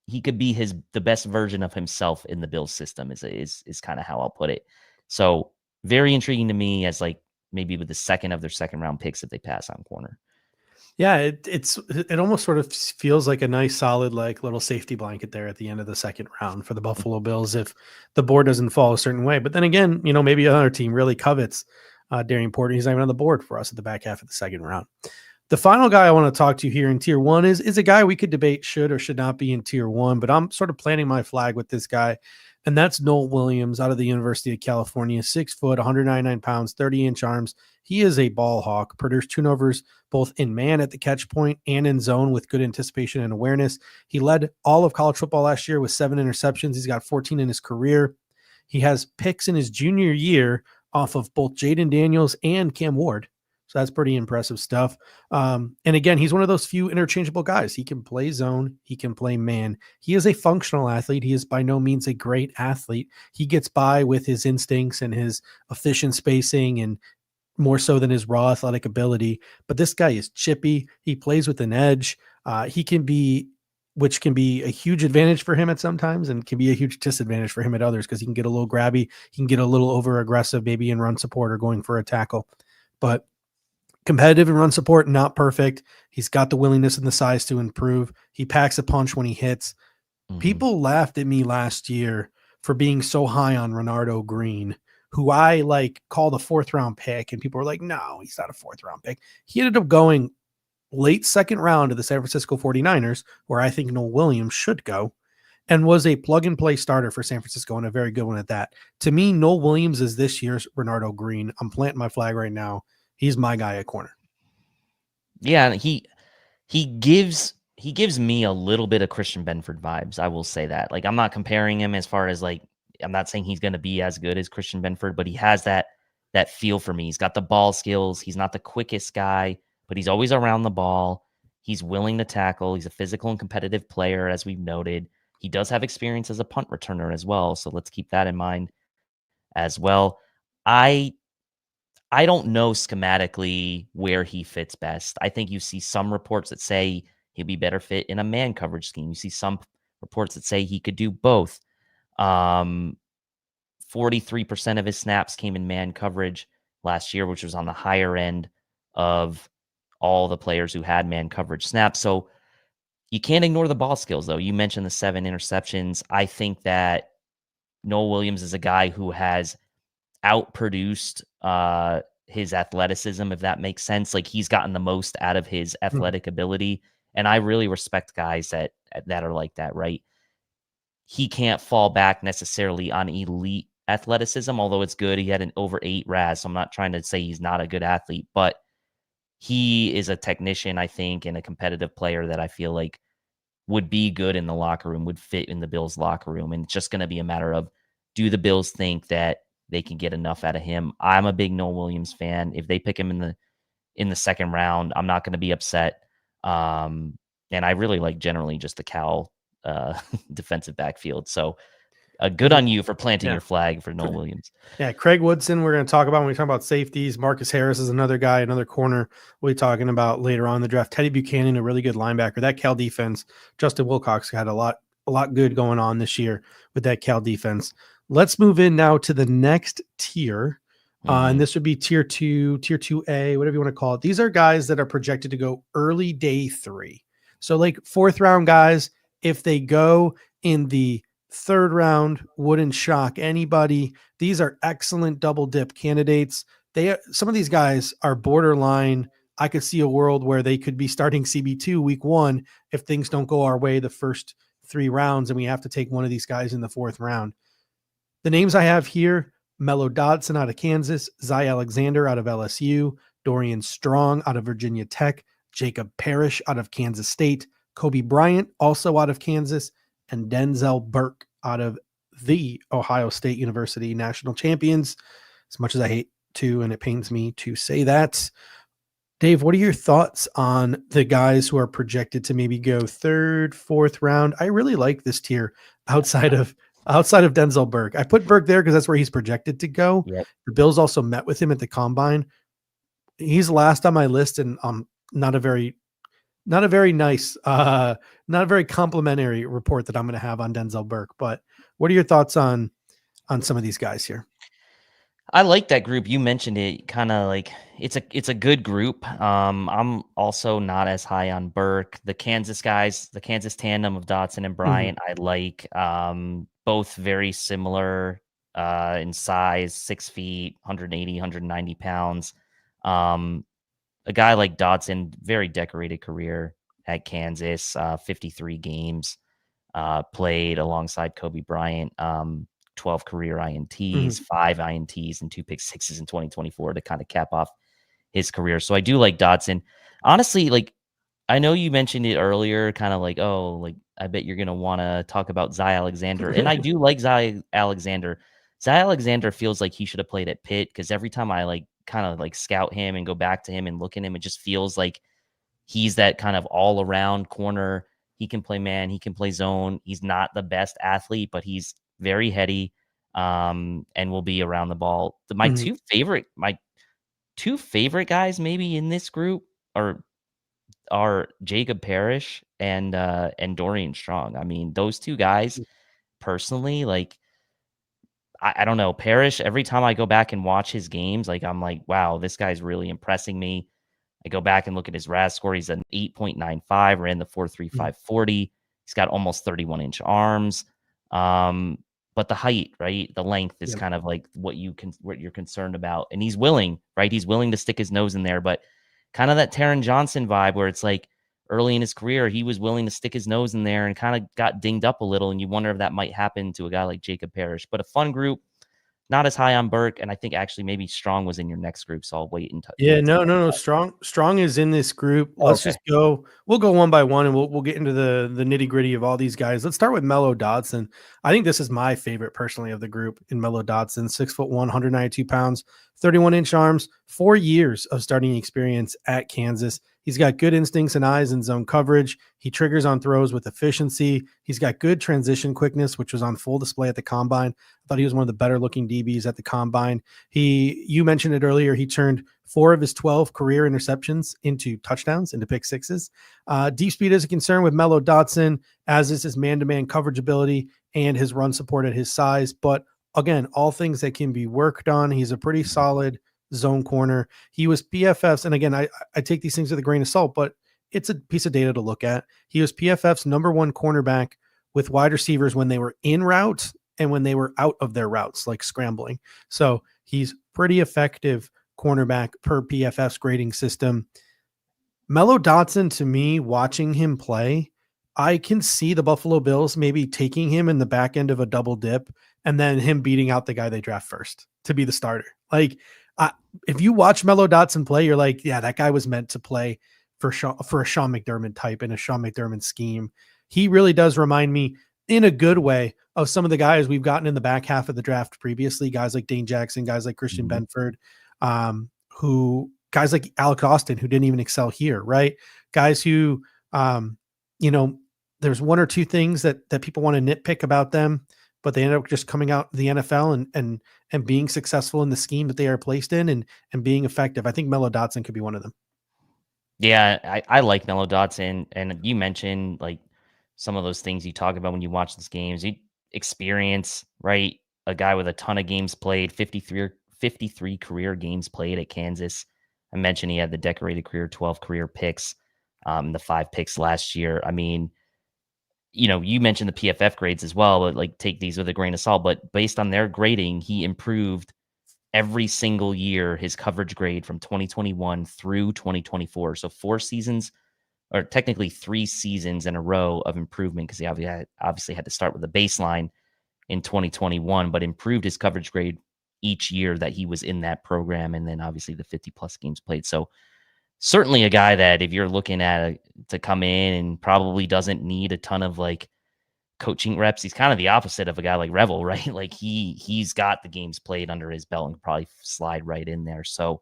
be the best version of himself in the Bills system is kind of how I'll put it. So very intriguing to me as like maybe with the second of their second round picks if they pass on corner. Yeah, it almost sort of feels like a nice solid like little safety blanket there at the end of the second round for the Buffalo Bills if the board doesn't fall a certain way. But then again, maybe another team really covets Darian Porter. He's not even on the board for us at the back half of the second round. The final guy I want to talk to here in tier 1 is a guy we could debate should or should not be in tier 1, but I'm sort of planting my flag with this guy, and that's Noel Williams out of the University of California, 6 foot, 199 pounds, 30-inch arms. He is a ball hawk, produced turnovers both in man at the catch point and in zone with good anticipation and awareness. He led all of college football last year with 7 interceptions. He's got 14 in his career. He has picks in his junior year off of both Jaden Daniels and Cam Ward. So that's pretty impressive stuff. And again, he's one of those few interchangeable guys. He can play zone. He can play man. He is a functional athlete. He is by no means a great athlete. He gets by with his instincts and his efficient spacing and more so than his raw athletic ability. But this guy is chippy. He plays with an edge. Which can be a huge advantage for him at sometimes and can be a huge disadvantage for him at others because he can get a little grabby. He can get a little over aggressive, maybe in run support or going for a tackle. But competitive in run support, not perfect. He's got the willingness and the size to improve. He packs a punch when he hits. Mm-hmm. People laughed at me last year for being so high on Renardo Green, who I called a 4th round pick, and people were like, no, he's not a 4th round pick. He ended up going late second round to the San Francisco 49ers, where I think Noel Williams should go, and was a plug and play starter for San Francisco, and a very good one at that. To me, Noel Williams is this year's Renardo Green. I'm planting my flag right now. He's my guy at corner. Yeah, he gives me a little bit of Christian Benford vibes. I will say that. I'm not comparing him as far as I'm not saying he's going to be as good as Christian Benford, but he has that feel for me. He's got the ball skills. He's not the quickest guy, but he's always around the ball. He's willing to tackle. He's a physical and competitive player, as we've noted. He does have experience as a punt returner as well, so let's keep that in mind as well. I don't know schematically where he fits best. I think you see some reports that say he'll be better fit in a man coverage scheme. You see some reports that say he could do both. 43% of his snaps came in man coverage last year, which was on the higher end of all the players who had man coverage snaps. So you can't ignore the ball skills, though. You mentioned the 7 interceptions. I think that Noel Williams is a guy who has outproduced his athleticism, if that makes sense. He's gotten the most out of his athletic ability. And I really respect guys that are like that, right? He can't fall back necessarily on elite athleticism, although it's good. He had an over 8 RAS, so I'm not trying to say he's not a good athlete, but he is a technician, I think, and a competitive player that I feel like would be good in the locker room, would fit in the Bills locker room. And it's just going to be a matter of, do the Bills think that they can get enough out of him? I'm a big Noel Williams fan. If they pick him in the second round, I'm not going to be upset. And I really like generally just the Cal defensive backfield. So good on you for planting your flag for Noel Williams. Yeah, Craig Woodson, we're going to talk about when we talk about safeties. Marcus Harris is another guy, another corner we'll be talking about later on in the draft. Teddy Buchanan, a really good linebacker. That Cal defense, Justin Wilcox had a lot good going on this year with that Cal defense. Let's move in now to the next tier. And this would be tier 2, tier 2A, whatever you want to call it. These are guys that are projected to go early day 3. So 4th round guys, if they go in the 3rd round, wouldn't shock anybody. These are excellent double dip candidates. Some of these guys are borderline. I could see a world where they could be starting CB2 week 1 if things don't go our way the first 3 rounds and we have to take one of these guys in the 4th round. The names I have here: Mello Dodson out of Kansas, Zy Alexander out of LSU, Dorian Strong out of Virginia Tech, Jacob Parrish out of Kansas State, Kobe Bryant, also out of Kansas, and Denzel Burke out of the Ohio State University, national champions. As much as I hate to, and it pains me to say that. Dave, what are your thoughts on the guys who are projected to maybe go third, fourth round? I really like this tier outside of Denzel Burke. I put Burke there because that's where he's projected to go. Yep. The Bills also met with him at the combine. He's last on my list, and not a very nice, not a very complimentary report that I'm going to have on Denzel Burke. But what are your thoughts on some of these guys here? I like that group. You mentioned it, kind of like it's a good group. I'm also not as high on Burke. The Kansas guys, the Kansas tandem of Dotson and Bryant, I like. Both very similar in size, 6 feet, 180, 190 pounds. A guy like Dotson, very decorated career at Kansas, 53 games played alongside Kobe Bryant. 12 career INTs, 5 INTs, and 2 pick sixes in 2024 to kind of cap off his career. So I do like Dotson. Honestly, like, I know you mentioned it earlier, kind of like, oh, like, I bet you're going to want to talk about Zy Alexander. And I do like Zy Alexander. Zy Alexander feels like he should have played at Pitt, because every time I like kind of like scout him and go back to him and look at him, it just feels like he's that kind of all around corner. He can play man, he can play zone. He's not the best athlete, but he's very heady, and will be around the ball. My two favorite guys maybe in this group are Jacob Parrish and Dorian Strong. I mean, those two guys personally, like, I don't know, Parrish, every time I go back and watch his games, like, I'm like, wow, this guy's really impressing me. I go back and look at his RAS score. He's an 8.95, ran the 4.35 40. He's got almost 31-inch arms. But the height, right? The length is kind of like what you're concerned about. And he's willing, right? He's willing to stick his nose in there, but kind of that Taron Johnson vibe where it's like early in his career, he was willing to stick his nose in there and kind of got dinged up a little. And you wonder if that might happen to a guy like Jacob Parrish, but a fun group. Not as high on Burke, and I think actually maybe Strong was in your next group, so I'll wait until. Yeah, no. Strong is in this group. Let's just go. We'll go one by one, and we'll get into the nitty gritty of all these guys. Let's start with Mello Dotson. I think this is my favorite personally of the group in Mello Dotson. 6'1", 192 pounds, 31-inch arms, 4 years of starting experience at Kansas. He's got good instincts and eyes in zone coverage. He triggers on throws with efficiency. He's got good transition quickness, which was on full display at the combine. I thought he was one of the better looking DBs at the combine. You mentioned it earlier. He turned 4 of his 12 career interceptions into touchdowns, into pick sixes. Deep speed is a concern with Mello Dotson, as is his man-to-man coverage ability and his run support at his size. But again, all things that can be worked on. He's a pretty solid zone corner. He was PFF's, and again, I take these things with a grain of salt, but it's a piece of data to look at. He was PFF's #1 cornerback with wide receivers when they were in routes and when they were out of their routes, like scrambling. So he's pretty effective cornerback per PFF's grading system. Mello Dotson, to me, watching him play, I can see the Buffalo Bills maybe taking him in the back end of a double dip and then him beating out the guy they draft first to be the starter. Like, if you watch Mello Dotson play, you're like, yeah, that guy was meant to play for a Sean McDermott type in a Sean McDermott scheme. He really does remind me in a good way of some of the guys we've gotten in the back half of the draft previously, guys like Dane Jackson, guys like Christian Benford, guys like Alec Austin, who didn't even excel here, right? Guys who, there's one or two things that people want to nitpick about them, but they end up just coming out the NFL and being successful in the scheme that they are placed in and being effective. I think Mello Dotson could be one of them. Yeah, I like Mello Dotson. And you mentioned like some of those things you talk about when you watch these games. Experience, right? A guy with a ton of games played, 53 career games played at Kansas. I mentioned he had the decorated career, 12 career picks, the 5 picks last year. I mean, you mentioned the PFF grades as well, but like take these with a grain of salt. But based on their grading, he improved every single year his coverage grade from 2021 through 2024. So 4 seasons, or technically 3 seasons in a row of improvement, because he obviously had to start with a baseline in 2021, but improved his coverage grade each year that he was in that program. And then obviously the 50 plus games played. So certainly a guy that if you're looking at to come in and probably doesn't need a ton of like coaching reps, he's kind of the opposite of a guy like Revel, right? Like he's got the games played under his belt and could probably slide right in there. So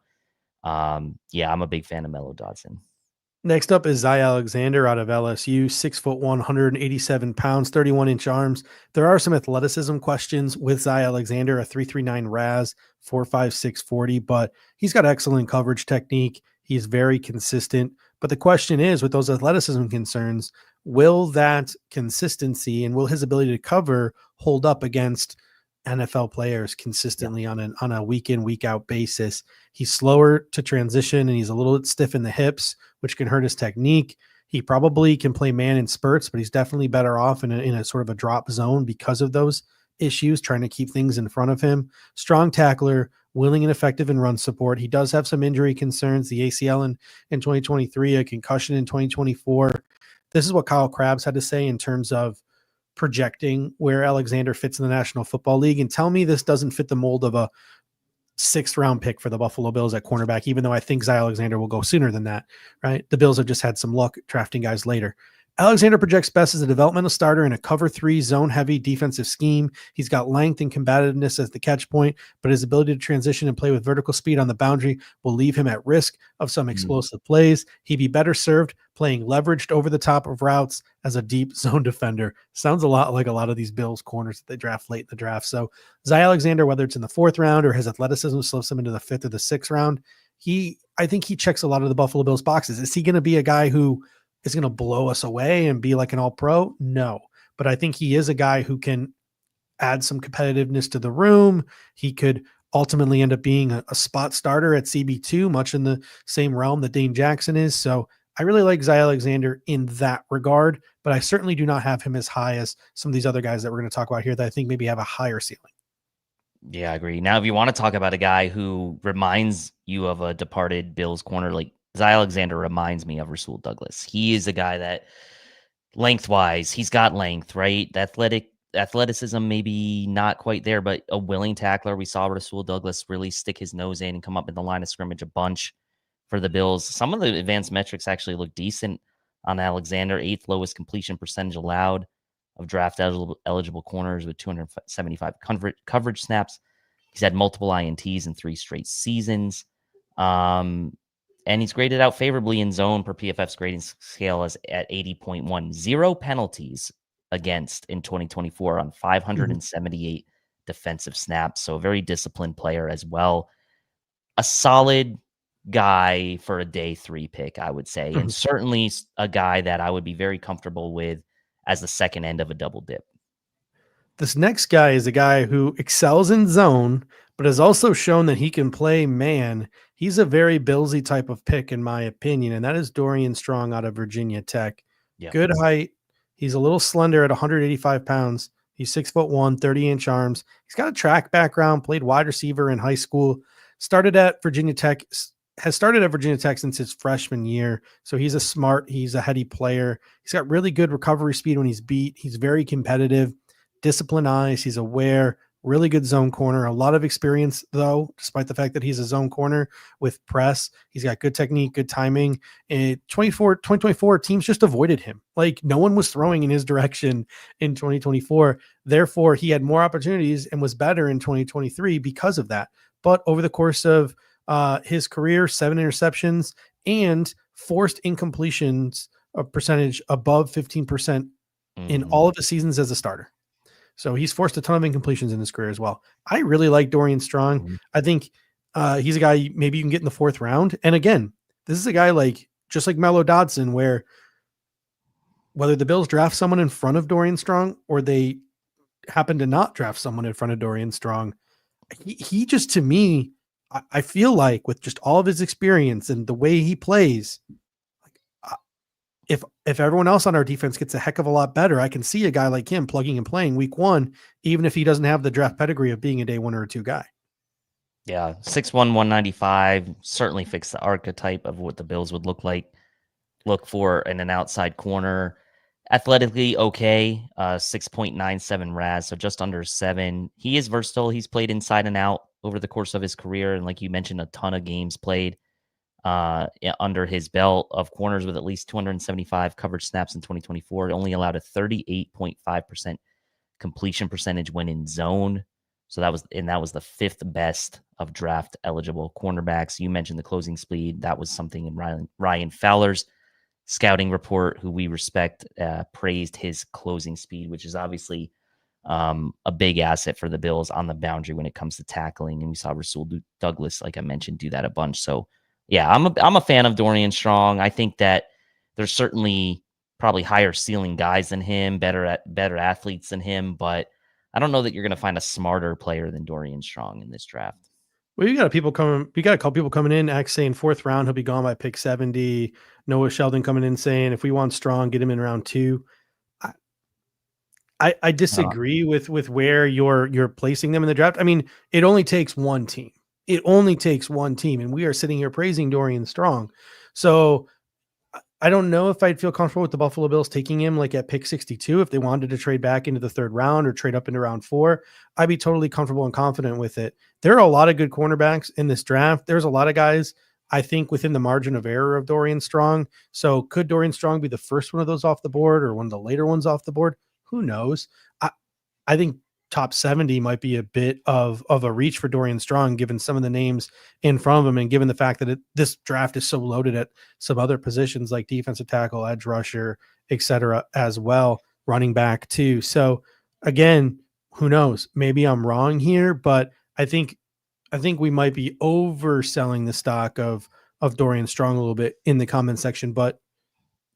yeah, I'm a big fan of Mello Dodson. Next up is Zy Alexander out of LSU, 6'1", 187 pounds, 31-inch arms. There are some athleticism questions with Zy Alexander, a 3.39 RAS, 4.56 40, but he's got excellent coverage technique. He's very consistent. But the question is, with those athleticism concerns, will that consistency and will his ability to cover hold up against NFL players consistently on a week in, week out basis? He's slower to transition and he's a little stiff in the hips, which can hurt his technique. He probably can play man in spurts, but he's definitely better off in a sort of a drop zone because of those issues, trying to keep things in front of him. Strong tackler, willing and effective in run support. He does have some injury concerns, the ACL in 2023, a concussion in 2024. This is what Kyle Krabs had to say in terms of projecting where Alexander fits in the National Football League. And tell me this doesn't fit the mold of a 6th round pick for the Buffalo Bills at cornerback, even though I think Zy Alexander will go sooner than that, right? The Bills have just had some luck drafting guys later. Alexander projects best as a developmental starter in a cover 3 zone heavy defensive scheme. He's got length and combativeness as the catch point, but his ability to transition and play with vertical speed on the boundary will leave him at risk of some explosive plays. He'd be better served playing leveraged over the top of routes as a deep zone defender. Sounds a lot like a lot of these Bills corners that they draft late in the draft. So Zy Alexander, whether it's in the 4th round or his athleticism slips him into the 5th or the 6th round, I think he checks a lot of the Buffalo Bills boxes. Is he going to be a guy who is going to blow us away and be like an all-pro? No, but I think he is a guy who can add some competitiveness to the room. He could ultimately end up being a spot starter at CB2, much in the same realm that Dane Jackson is. So I really like Zy Alexander in that regard, but I certainly do not have him as high as some of these other guys that we're going to talk about here that I think maybe have a higher ceiling. Yeah, I agree. Now, if you want to talk about a guy who reminds you of a departed Bills corner, like Zy Alexander reminds me of Rasul Douglas. He is a guy that lengthwise, he's got length, right? Athleticism, maybe not quite there, but a willing tackler. We saw Rasul Douglas really stick his nose in and come up in the line of scrimmage a bunch for the Bills. Some of the advanced metrics actually look decent on Alexander. 8th lowest completion percentage allowed of draft eligible corners with 275 coverage snaps. He's had multiple INTs in 3 straight seasons. And he's graded out favorably in zone per PFF's grading scale as at 80.1. 0 penalties against in 2024 on 578 defensive snaps. So a very disciplined player as well. A solid guy for a day 3 pick, I would say. And certainly a guy that I would be very comfortable with as the second end of a double dip. This next guy is a guy who excels in zone, but has also shown that he can play man. He's a very Billsy type of pick, in my opinion, and that is Dorian Strong out of Virginia Tech. Yep. Good height. He's a little slender at 185 pounds. He's 6'1", 30-inch arms. He's got a track background, played wide receiver in high school, has started at Virginia Tech since his freshman year. So he's a heady player. He's got really good recovery speed when he's beat. He's very competitive, disciplined eyes. He's aware, really good zone corner. A lot of experience, though, despite the fact that he's a zone corner with press. He's got good technique, good timing. In 2024, teams just avoided him. Like, no one was throwing in his direction in 2024. Therefore, he had more opportunities and was better in 2023 because of that. But over the course of his career, 7 interceptions and forced incompletions percentage above 15% in all of the seasons as a starter. So he's forced a ton of incompletions in his career as well. I really like Dorian Strong. I think he's a guy maybe you can get in the 4th round. And again, this is a guy just like Mello Dodson, where whether the Bills draft someone in front of Dorian Strong or they happen to not draft someone in front of Dorian Strong, he just, to me, I feel like with just all of his experience and the way he plays, if everyone else on our defense gets a heck of a lot better, I can see a guy like him plugging and playing week 1, even if he doesn't have the draft pedigree of being a day 1 or 2 guy. Yeah, 6'1", 195 certainly fits the archetype of what the Bills would look for in an outside corner. Athletically okay, 6.97 RAS, so just under 7. He is versatile. He's played inside and out over the course of his career, and like you mentioned, a ton of games played under his belt of corners with at least 275 coverage snaps in 2024. It only allowed a 38.5% completion percentage when in zone. So that was the fifth best of draft eligible cornerbacks. You mentioned the closing speed. That was something in Ryan Fowler's scouting report, who we respect, praised his closing speed, which is obviously a big asset for the Bills on the boundary when it comes to tackling. And we saw Rasul Douglas, like I mentioned, do that a bunch. So yeah, I'm a fan of Dorian Strong. I think that there's certainly probably higher ceiling guys than him, better athletes than him, but I don't know that you're going to find a smarter player than Dorian Strong in this draft. Well, you got a couple people coming in, saying 4th round, he'll be gone by pick 70. Noah Sheldon coming in saying, if we want Strong, get him in round 2. I disagree with where you're placing them in the draft. I mean, it only takes one team. And we are sitting here praising Dorian Strong. So I don't know if I'd feel comfortable with the Buffalo Bills taking him like at pick 62. If they wanted to trade back into the 3rd round or trade up into round 4, I'd be totally comfortable and confident with it. There are a lot of good cornerbacks in this draft. There's a lot of guys, I think, within the margin of error of Dorian Strong. So could Dorian Strong be the first one of those off the board or one of the later ones off the board? Who knows? I think top 70 might be a bit of a reach for Dorian Strong, given some of the names in front of him and given the fact that this draft is so loaded at some other positions like defensive tackle, edge rusher, etc. as well, running back too. So again, who knows? Maybe I'm wrong here, but I think we might be overselling the stock of Dorian Strong a little bit in the comment section, but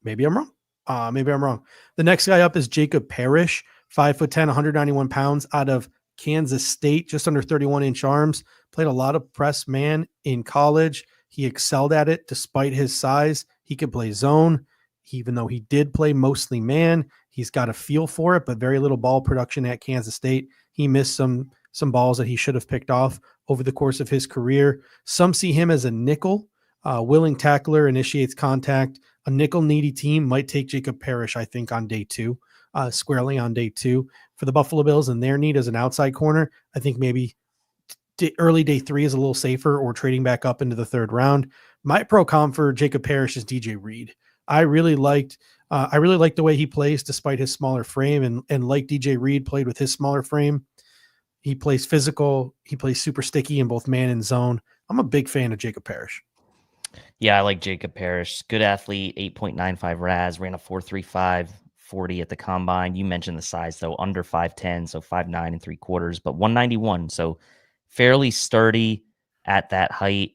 maybe I'm wrong. The next guy up is Jacob Parrish, 5'10", 191 pounds, out of Kansas State, just under 31-inch arms. Played a lot of press man in college. He excelled at it despite his size. He could play zone, even though he did play mostly man. He's got a feel for it, but very little ball production at Kansas State. He missed some balls that he should have picked off over the course of his career. Some see him as a nickel. Willing tackler, initiates contact. A nickel-needy team might take Jacob Parrish, I think, on day 2. Squarely on day 2 for the Buffalo Bills and their need as an outside corner. I think maybe early day 3 is a little safer, or trading back up into the 3rd round. My pro comp for Jacob Parrish is DJ Reed. I really liked the way he plays despite his smaller frame, and like DJ Reed played with his smaller frame. He plays physical. He plays super sticky in both man and zone. I'm a big fan of Jacob Parrish. Yeah, I like Jacob Parrish. Good athlete, 8.95 RAS, ran a 4.35 40 at the combine. You mentioned the size, though, under 5'10", so 5'9 3/4, but 191, so fairly sturdy at that height.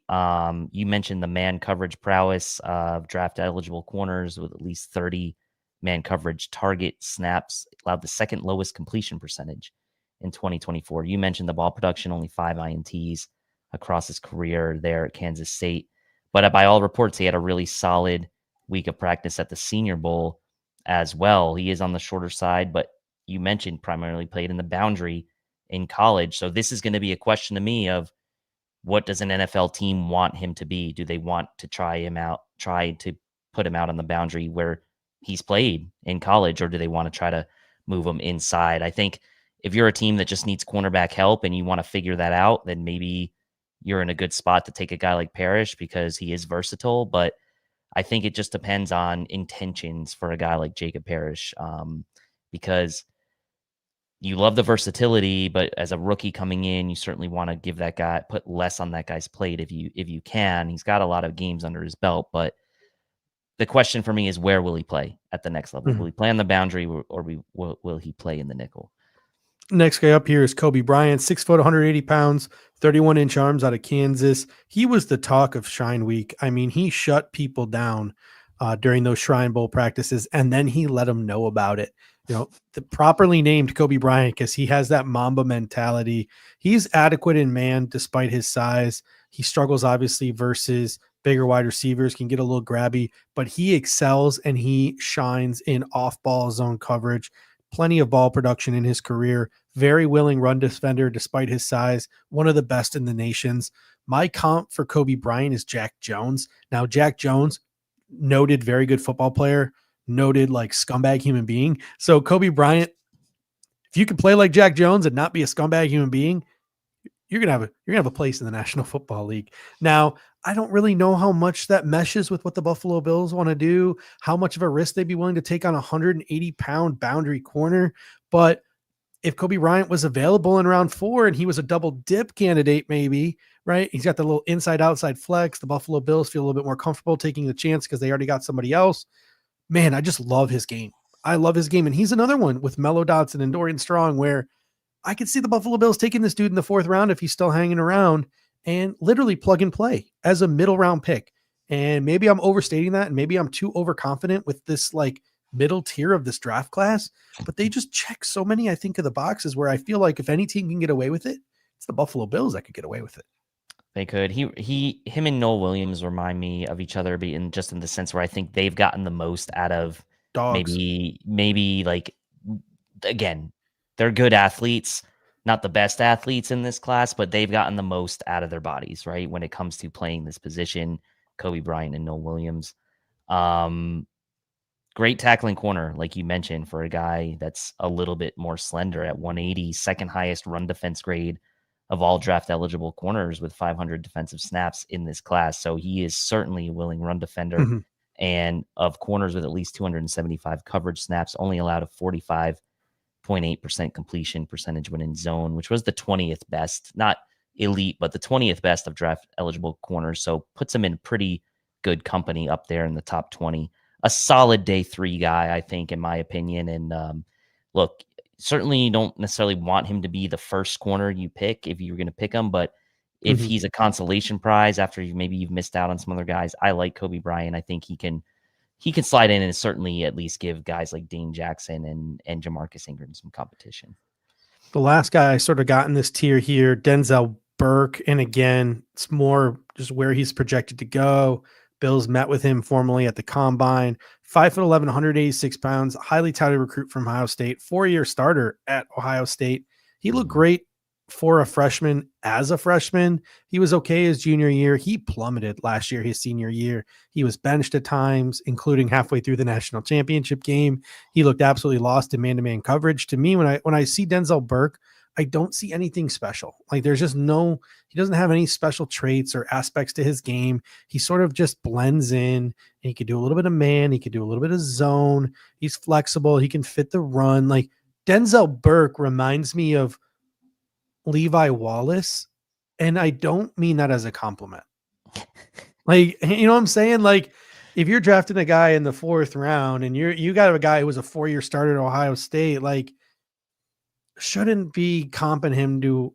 You mentioned the man coverage prowess of draft eligible corners with at least 30 man coverage target snaps, allowed the 2nd lowest completion percentage in 2024. You mentioned the ball production, only 5 INTs across his career there at Kansas State. But by all reports, he had a really solid week of practice at the Senior Bowl as well. He is on the shorter side, but you mentioned primarily played in the boundary in college. So this is going to be a question to me of, what does an NFL team want him to be? Do they want to try to put him out on the boundary where he's played in college, or do they want to try to move him inside? I think if you're a team that just needs cornerback help and you want to figure that out, then maybe you're in a good spot to take a guy like Parrish because he is versatile. But I think it just depends on intentions for a guy like Jacob Parrish, because you love the versatility, but as a rookie coming in, you certainly want to give that guy, put less on that guy's plate if you can. He's got a lot of games under his belt, but the question for me is, where will he play at the next level? Mm-hmm. Will he play on the boundary, or will he play in the nickel? Next guy up here is Kobe Bryant, 6 foot, 180 pounds, 31-inch arms, out of Kansas. He was the talk of Shrine Week. I mean, he shut people down during those Shrine Bowl practices, and then he let them know about it. You know, the properly named Kobe Bryant, because he has that Mamba mentality. He's adequate in man despite his size. He struggles obviously versus bigger wide receivers, can get a little grabby, but he excels and he shines in off-ball zone coverage. Plenty of ball production in his career. Very willing run defender despite his size. One of the best in the nations. My comp for Kobe Bryant is Jack Jones. Now, Jack Jones, noted very good football player, noted like scumbag human being. So Kobe Bryant, if you can play like Jack Jones and not be a scumbag human being, you're gonna have a place in the National Football League. Now, I don't really know how much that meshes with what the Buffalo Bills want to do, how much of a risk they'd be willing to take on a 180-pound boundary corner. But if Kobe Bryant was available in round 4 and he was a double dip candidate, maybe, right? He's got the little inside outside flex. The Buffalo Bills feel a little bit more comfortable taking the chance because they already got somebody else. Man, I just love his game. I love his game. And he's another one with Mello Dotson and Dorian Strong where I could see the Buffalo Bills taking this dude in the 4th round if he's still hanging around and literally plug and play as a middle round pick. And maybe I'm overstating that. And maybe I'm too overconfident with this like middle tier of this draft class, but they just check so many, I think, of the boxes where I feel like if any team can get away with it, it's the Buffalo Bills that could get away with it. They could. Him and Noel Williams remind me of each other, in just in the sense where I think they've gotten the most out of Dogs. Maybe like, again, they're good athletes, not the best athletes in this class, but they've gotten the most out of their bodies, right? When it comes to playing this position, Kobe Bryant and Noel Williams. Great tackling corner, like you mentioned, for a guy that's a little bit more slender at 180, second highest run defense grade of all draft eligible corners with 500 defensive snaps in this class. So he is certainly a willing run defender. Mm-hmm. And of corners with at least 275 coverage snaps, only allowed a 45.8% completion percentage when in zone, which was the 20th best, not elite, but the 20th best of draft eligible corners. So puts him in pretty good company up there in the top 20. A solid day 3 guy, I think, in my opinion. And look, certainly you don't necessarily want him to be the first corner you pick if you're going to pick him, but if he's a consolation prize after you've missed out on some other guys, I like Kobe Bryant. I think he can slide in and certainly at least give guys like Dane Jackson and Jamarcus Ingram some competition. The last guy I sort of got in this tier here, Denzel Burke, and again, it's more just where he's projected to go. Bills met with him formally at the combine. 5'11", 186 pounds, highly touted recruit from Ohio State, 4-year starter at Ohio State. He looked great for a freshman. As a freshman, he was okay his junior year. He plummeted last year, his senior year. He was benched at times, including halfway through the national championship game. He looked absolutely lost in man-to-man coverage. To me, when I see Denzel Burke, I don't see anything special. Like there's just he doesn't have any special traits or aspects to his game. He sort of just blends in, and he could do a little bit of man. He could do a little bit of zone. He's flexible. He can fit the run. Like Denzel Burke reminds me of Levi Wallace. And I don't mean that as a compliment. Like, you know what I'm saying? Like if you're drafting a guy in the 4th round and you got a guy who was a 4-year starter at Ohio State, like, shouldn't be comping him to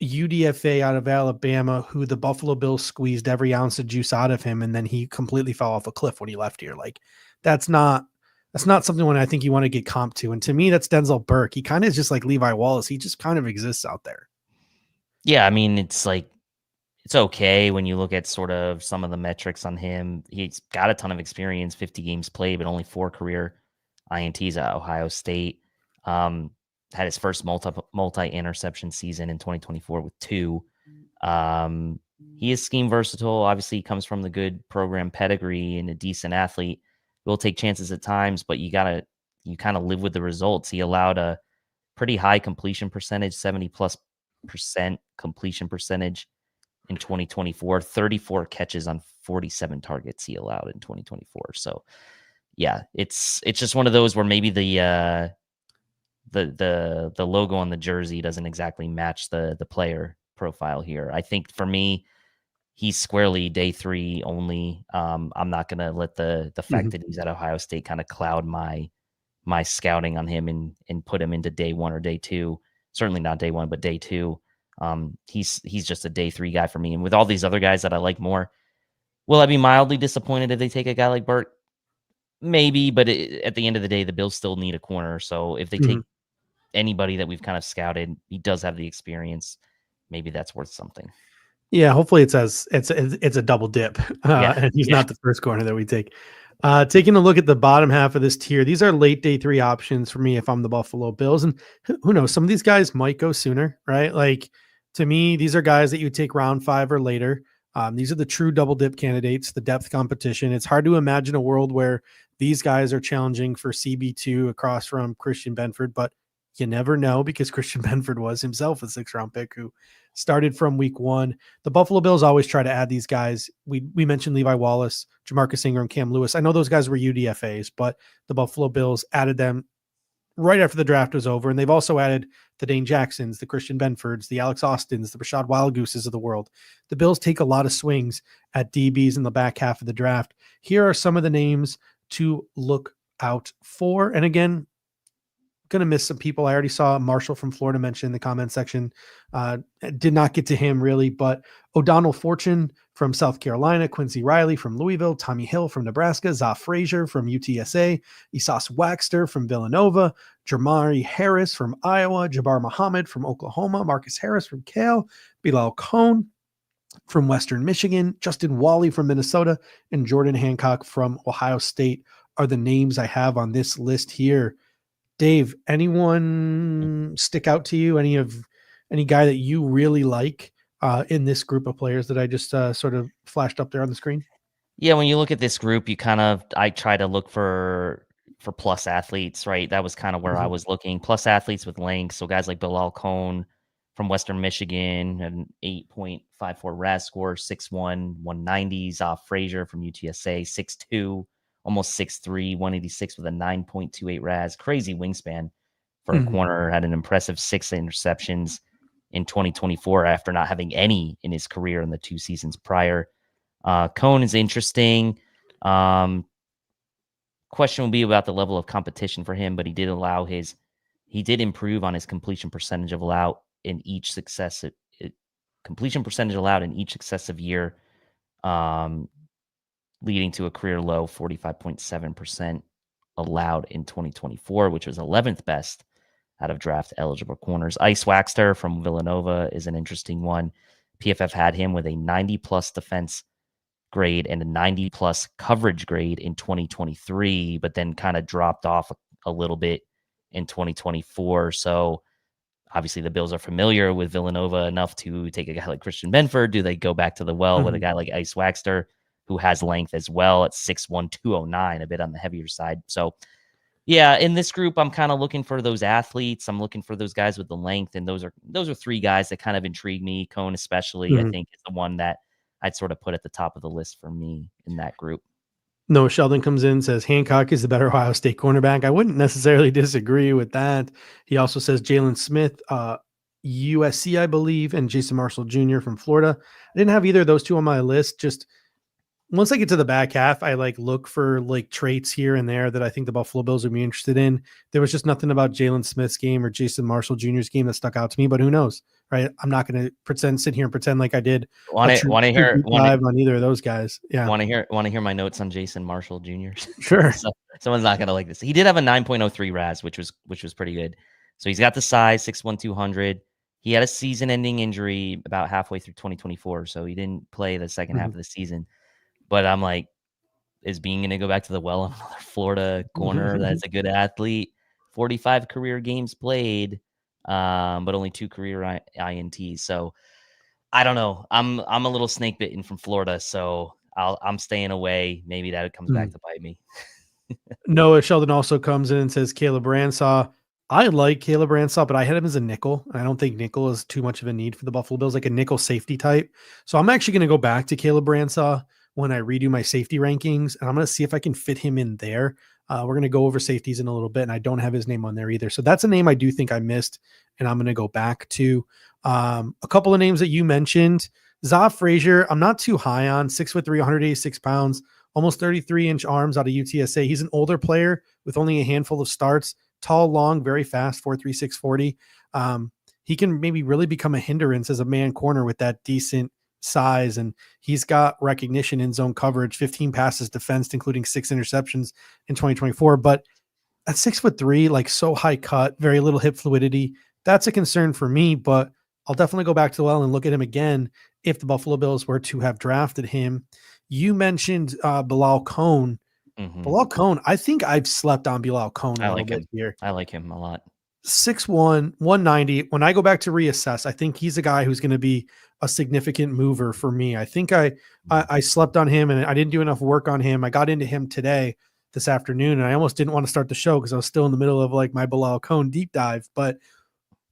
UDFA out of Alabama, who the Buffalo Bills squeezed every ounce of juice out of him, and then he completely fell off a cliff when he left here. Like that's not something when I think you want to get comped to. And to me, that's Denzel Burke. He kind of is just like Levi Wallace. He just kind of exists out there. Yeah, I mean, it's like it's okay when you look at sort of some of the metrics on him. He's got a ton of experience, 50 games played, but only 4 career INTs at Ohio State. Had his first multi-interception season in 2024 with 2. He is scheme versatile. Obviously, he comes from the good program pedigree and a decent athlete. Will take chances at times, but you kind of live with the results. He allowed a pretty high completion percentage, 70+% completion percentage in 2024, 34 catches on 47 targets he allowed in 2024. So yeah, it's just one of those where maybe the logo on the jersey doesn't exactly match the player profile here. I think for me, he's squarely day 3 only. I'm not gonna let the fact that he's at Ohio State kind of cloud my scouting on him and put him into day 1 or day 2. Certainly not day 1, but day 2. He's just a day 3 guy for me. And with all these other guys that I like more, will I be mildly disappointed if they take a guy like Burke? Maybe, but at the end of the day, the Bills still need a corner. So if they take anybody that we've kind of scouted, he does have the experience. Maybe that's worth something. Yeah, hopefully it's a double dip, and he's not the first corner that we take. Taking a look at the bottom half of this tier, these are late day 3 options for me if I'm the Buffalo Bills, and who knows, some of these guys might go sooner, right? Like to me, these are guys that you take round 5 or later. These are the true double dip candidates, the depth competition. It's hard to imagine a world where these guys are challenging for CB2 across from Christian Benford, but You never know, because Christian Benford was himself a 6th-round pick who started from week 1. The Buffalo Bills always try to add these guys. We mentioned Levi Wallace, Jamarcus Ingram, Cam Lewis. I know those guys were UDFAs, but the Buffalo Bills added them right after the draft was over. And they've also added the Dane Jacksons, the Christian Benfords, the Alex Austins, the Rashad Wildgooses of the world. The Bills take a lot of swings at DBs in the back half of the draft. Here are some of the names to look out for. And again, going to miss some people. I already saw Marshall from Florida mentioned in the comment section. Did not get to him really, but O'Donnell Fortune from South Carolina, Quincy Riley from Louisville, Tommy Hill from Nebraska, Za Frazier from UTSA, Isas Waxter from Villanova, Jamari Harris from Iowa, Jabbar Muhammad from Oklahoma, Marcus Harris from Cal, Bilal Cohn from Western Michigan, Justin Wally from Minnesota, and Jordan Hancock from Ohio State are the names I have on this list here. Dave, anyone stick out to you? Any guy that you really like in this group of players that I just sort of flashed up there on the screen? Yeah, when you look at this group, I try to look for plus athletes, right? That was kind of where I was looking. Plus athletes with length. So guys like Bilal Cohn from Western Michigan, an 8.54 RAS score, 6'1", 190. Za Frazier from UTSA, 6'2", almost 6'3", 186 with a 9.28 RAS. Crazy wingspan for a corner. Had an impressive 6 interceptions in 2024 after not having any in his career in the 2 seasons prior. Cohn is interesting. Question will be about the level of competition for him, but he did improve on his completion percentage allowed in each successive year, leading to a career low 45.7% allowed in 2024, which was 11th best out of draft eligible corners. Ice Waxter from Villanova is an interesting one. PFF had him with a 90+ defense grade and a 90+ coverage grade in 2023, but then kind of dropped off a little bit in 2024. So obviously the Bills are familiar with Villanova enough to take a guy like Christian Benford. Do they go back to the well with a guy like Ice Waxter, who has length as well at 6'1", 209, a bit on the heavier side? So yeah, in this group, I'm kind of looking for those athletes. I'm looking for those guys with the length, and those are 3 guys that kind of intrigue me. Cohn especially, I think, is the one that I'd sort of put at the top of the list for me in that group. Noah Sheldon comes in and says Hancock is the better Ohio State cornerback. I wouldn't necessarily disagree with that. He also says Jalen Smith, USC, I believe, and Jason Marshall Jr. from Florida. I didn't have either of those 2 on my list. Just once I get to the back half, I look for traits here and there that I think the Buffalo Bills would be interested in. There was just nothing about Jalen Smith's game or Jason Marshall Jr.'s game that stuck out to me, but who knows, right? I'm not going to sit here and pretend like I did. Want to hear on either of those guys? Yeah. Want to hear my notes on Jason Marshall Jr.? Sure. So, someone's not going to like this. He did have a 9.03 RAS, which was pretty good. So he's got the size, 6'1", 200. He had a season-ending injury about halfway through 2024, so he didn't play the second half of the season. But I'm like, is Beane going to go back to the well on another Florida corner that's a good athlete? 45 career games played, but only 2 career INTs. So I don't know. I'm a little snake bitten from Florida, so I'm staying away. Maybe that comes back to bite me. Noah Sheldon also comes in and says Caleb Ransaw. I like Caleb Ransaw, but I had him as a nickel. I don't think nickel is too much of a need for the Buffalo Bills, like a nickel safety type. So I'm actually going to go back to Caleb Ransaw when I redo my safety rankings, and I'm going to see if I can fit him in there. We're going to go over safeties in a little bit, and I don't have his name on there either. So that's a name I do think I missed, and I'm going to go back to a couple of names that you mentioned. Za Frazier, I'm not too high on. 6'3", 186 pounds, almost 33-inch arms out of UTSA. He's an older player with only a handful of starts. Tall, long, very fast, 4'3", 640. He can maybe really become a hindrance as a man corner with that decent size, and he's got recognition in zone coverage, 15 passes defensed, including 6 interceptions in 2024. But at 6'3", so high cut, very little hip fluidity, that's a concern for me. But I'll definitely go back to the well and look at him again if the Buffalo Bills were to have drafted him. You mentioned Bilal Cohn. Bilal Cohn, I think I've slept on Bilal Cohn a little bit here. I like him a lot. 6'1", 190. When I go back to reassess, I think he's a guy who's going to be a significant mover for me. I think I slept on him and I didn't do enough work on him. I got into him today. this afternoon, and I almost didn't want to start the show because I was still in the middle of like my Bilal Cohn deep dive, but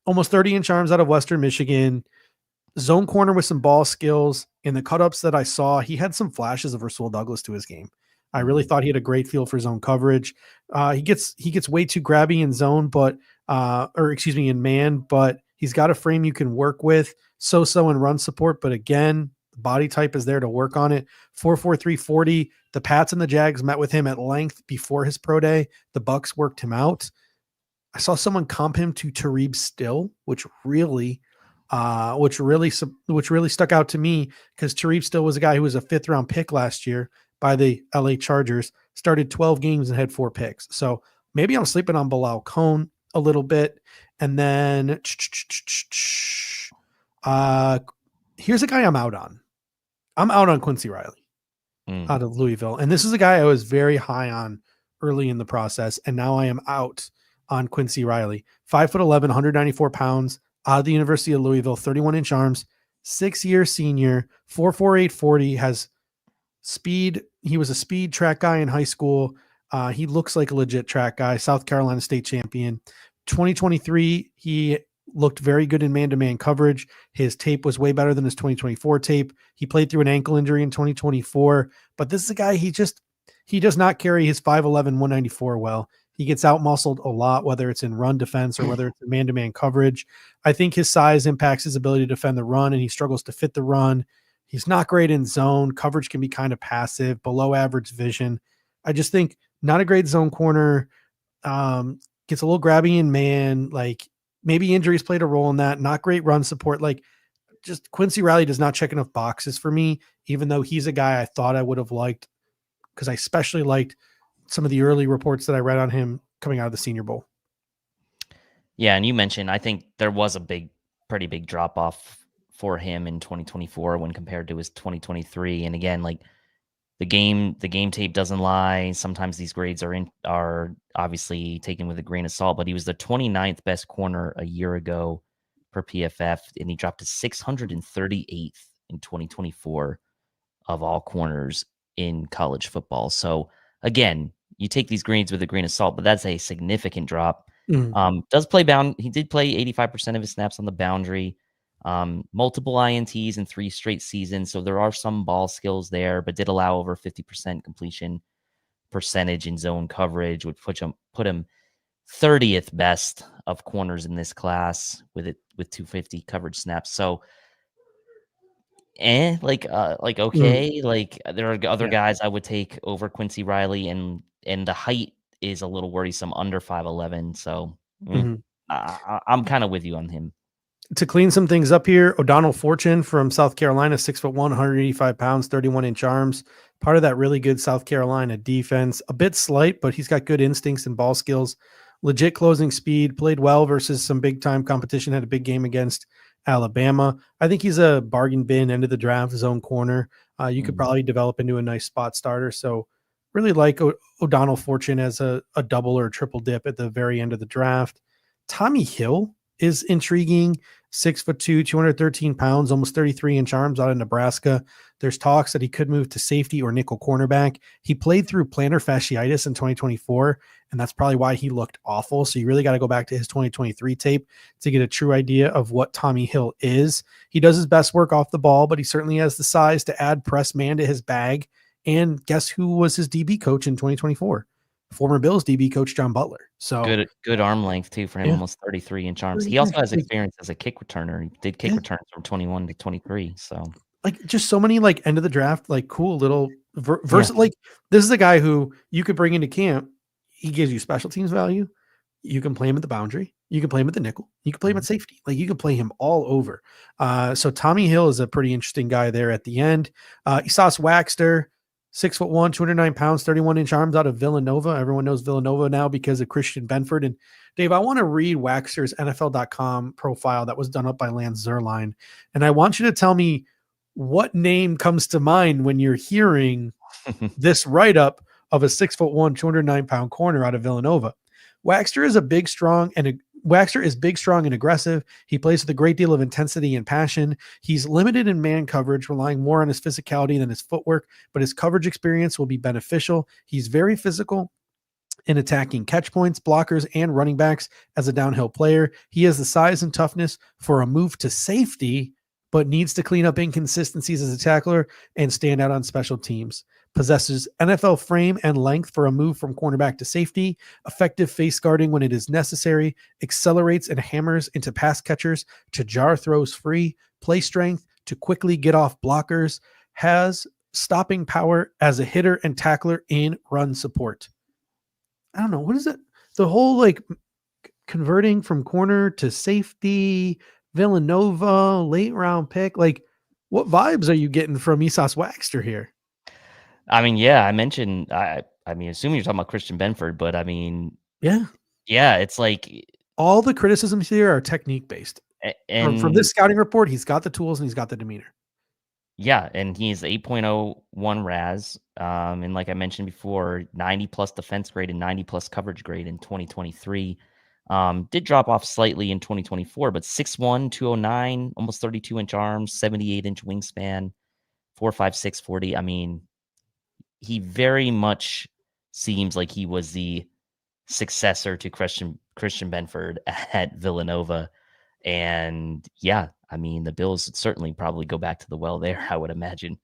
almost 30-inch arms out of Western Michigan, zone corner with some ball skills. In the cutups that I saw, he had some flashes of Rasul Douglas to his game. I really thought he had a great feel for zone coverage. He gets way too grabby in zone, in man, but he's got a frame you can work with. So in run support, but again, the body type is there to work on it. 4.43 40. The Pats and the Jags met with him at length before his pro day. The Bucks worked him out. I saw someone comp him to Tarib Still, which really stuck out to me because Tarib Still was a guy who was a 5th round pick last year by the LA Chargers, started 12 games and had 4 picks. So maybe I'm sleeping on Bilal Cohn a little bit. And then here's a guy I'm out on. I'm out on Quincy Riley out of Louisville. And this is a guy I was very high on early in the process. And now I am out on Quincy Riley. 5'11", 194 pounds, out of the University of Louisville, 31-inch arms, 6-year senior, 4.48 40, has speed. He was a speed track guy in high school. He looks like a legit track guy, South Carolina state champion. 2023, he looked very good in man-to-man coverage. His tape was way better than his 2024 tape. He played through an ankle injury in 2024, but this is a guy, he does not carry his 5'11", 194 well. He gets out-muscled a lot, whether it's in run defense or whether it's in man-to-man coverage. I think his size impacts his ability to defend the run, and he struggles to fit the run. He's not great in zone. Coverage can be kind of passive, below average vision. I just think not a great zone corner. Gets a little grabby in man. Like maybe injuries played a role in that. Not great run support. Like just Quincy Riley does not check enough boxes for me, even though he's a guy I thought I would have liked because I especially liked some of the early reports that I read on him coming out of the Senior Bowl. Yeah, and you mentioned, I think there was a pretty big drop off for him in 2024 when compared to his 2023. And again, like the game tape doesn't lie. Sometimes these grades are obviously taken with a grain of salt, but he was the 29th best corner a year ago per PFF, and he dropped to 638th in 2024 of all corners in college football. So again, you take these grades with a grain of salt, but that's a significant drop. He did play 85% of his snaps on the boundary. Multiple INTs in 3 straight seasons. So there are some ball skills there, but did allow over 50% completion percentage in zone coverage, which put him 30th best of corners in this class with 250 coverage snaps. So, okay. Like there are other guys I would take over Quincy Riley, and the height is a little worrisome, under 5'11". So I'm kind of with you on him. To clean some things up here, O'Donnell Fortune from South Carolina, 6'1", 185 pounds, 31-inch arms. Part of that really good South Carolina defense. A bit slight, but he's got good instincts and ball skills. Legit closing speed, played well versus some big-time competition, had a big game against Alabama. I think he's a bargain bin end of the draft zone corner. You could probably develop into a nice spot starter. So really like O'Donnell Fortune as a double or a triple dip at the very end of the draft. Tommy Hill is intriguing. 6'2", 213 pounds, almost 33-inch arms out of Nebraska. There's talks that he could move to safety or nickel cornerback. He played through plantar fasciitis in 2024, and that's probably why he looked awful. So you really got to go back to his 2023 tape to get a true idea of what Tommy Hill is. He does his best work off the ball, but he certainly has the size to add press man to his bag. And guess who was his DB coach in 2024? Former Bills DB coach John Butler. So good arm length too for him, almost 33-inch arms. He also has experience as a kick returner. He did kick returns from 21 to 23. So like just so many like end of the draft, like cool little like this is a guy who you could bring into camp. He gives you special teams value. You can play him at the boundary. You can play him at the nickel. You can play him at safety. Like you can play him all over. So Tommy Hill is a pretty interesting guy there at the end. Esau Waxter, 6'1", 209 pounds, 31-inch arms out of Villanova. Everyone knows Villanova now because of Christian Benford. And Dave, I want to read Waxter's NFL.com profile that was done up by Lance Zierlein. And I want you to tell me what name comes to mind when you're hearing this write-up of a 6'1", 209-pound corner out of Villanova. Waxter is a big, strong, and Waxter is big, strong, and aggressive. He plays with a great deal of intensity and passion. He's limited in man coverage, relying more on his physicality than his footwork, but his coverage experience will be beneficial. He's very physical in attacking catch points, blockers, and running backs as a downhill player. He has the size and toughness for a move to safety, but needs to clean up inconsistencies as a tackler and stand out on special teams. Possesses NFL frame and length for a move from cornerback to safety, effective face guarding when it is necessary, accelerates and hammers into pass catchers to jar throws free, play strength to quickly get off blockers, has stopping power as a hitter and tackler in run support. I don't know. What is it? The whole like converting from corner to safety, Villanova, late round pick. Like, what vibes are you getting from Esas Waxter here? I mean, yeah, I mentioned, I mean, assuming you're talking about Christian Benford, but I mean, Yeah. it's like, All the criticisms here are technique based. and From this scouting report, he's got the tools and he's got the demeanor. yeah, and he's 8.01 RAS. And like I mentioned before, 90 plus defense grade and 90 plus coverage grade in 2023. Did drop off slightly in 2024, but 6'1", 209, almost 32-inch arms, 78-inch wingspan, 4.56 40. I mean, he very much seems like he was the successor to Christian Benford at Villanova. And yeah, I mean, the Bills would certainly probably go back to the well there, I would imagine.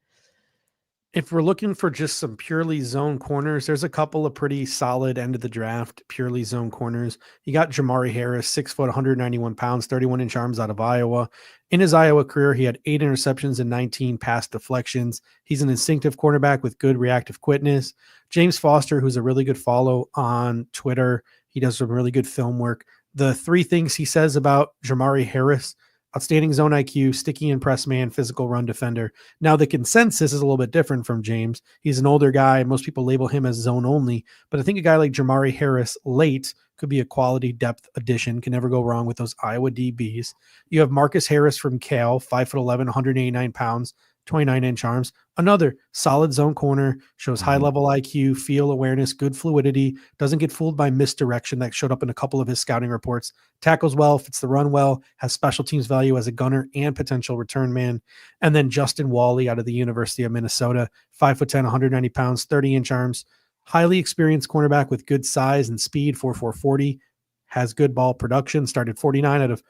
If we're looking for just some purely zone corners, there's a couple of pretty solid end of the draft, purely zone corners. You got Jamari Harris, 6 foot, 191 pounds, 31-inch arms out of Iowa. In his Iowa career, he had 8 interceptions and 19 pass deflections. He's an instinctive cornerback with good reactive quickness. James Foster, who's a really good follow on Twitter. He does some really good film work. The 3 things he says about Jamari Harris: outstanding zone IQ, sticky and press man, physical run defender. Now, the consensus is a little bit different from James. He's an older guy. Most people label him as zone only, but I think a guy like Jamari Harris late could be a quality depth addition. Can never go wrong with those Iowa DBs. You have Marcus Harris from Cal, 5'11", 189 pounds, 29-inch arms. Another solid zone corner, shows high-level IQ, feel awareness, good fluidity, doesn't get fooled by misdirection that showed up in a couple of his scouting reports, tackles well, fits the run well, has special teams value as a gunner and potential return man. And then Justin Wally out of the University of Minnesota, 5'10", 190 pounds, 30-inch arms, highly experienced cornerback with good size and speed, 4.4 40, has good ball production, started 42 out of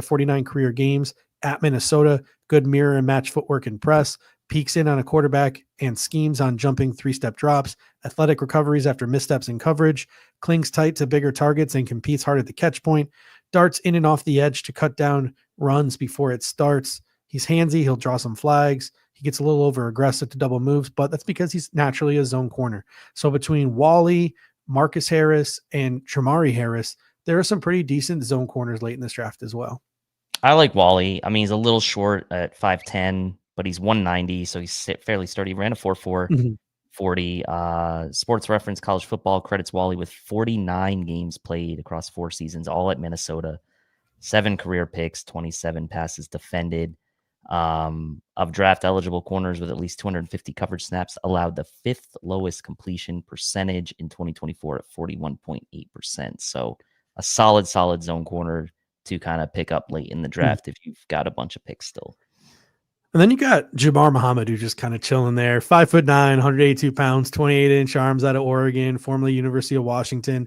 49 career games at Minnesota, good mirror and match footwork and press, peeks in on a quarterback and schemes on jumping 3-step drops, athletic recoveries after missteps in coverage, clings tight to bigger targets and competes hard at the catch point, darts in and off the edge to cut down runs before it starts. He's handsy. He'll draw some flags. He gets a little over aggressive to double moves, but that's because he's naturally a zone corner. So between Wally, Marcus Harris, and Jamari Harris, there are some pretty decent zone corners late in this draft as well. I like Wally. I mean, he's a little short at 5'10", but he's 190, so he's fairly sturdy. Ran a 4.4 40. Sports Reference College Football credits Wally with 49 games played across 4 seasons, all at Minnesota. 7 career picks, 27 passes defended. Of draft eligible corners with at least 250 coverage snaps, allowed the 5th lowest completion percentage in 2024 at 41.8%. So a solid zone corner to kind of pick up late in the draft if you've got a bunch of picks still. And then you got Jabbar Muhammad, who's just kind of chilling there. 5'9", 182 pounds, 28-inch arms out of Oregon, formerly University of Washington.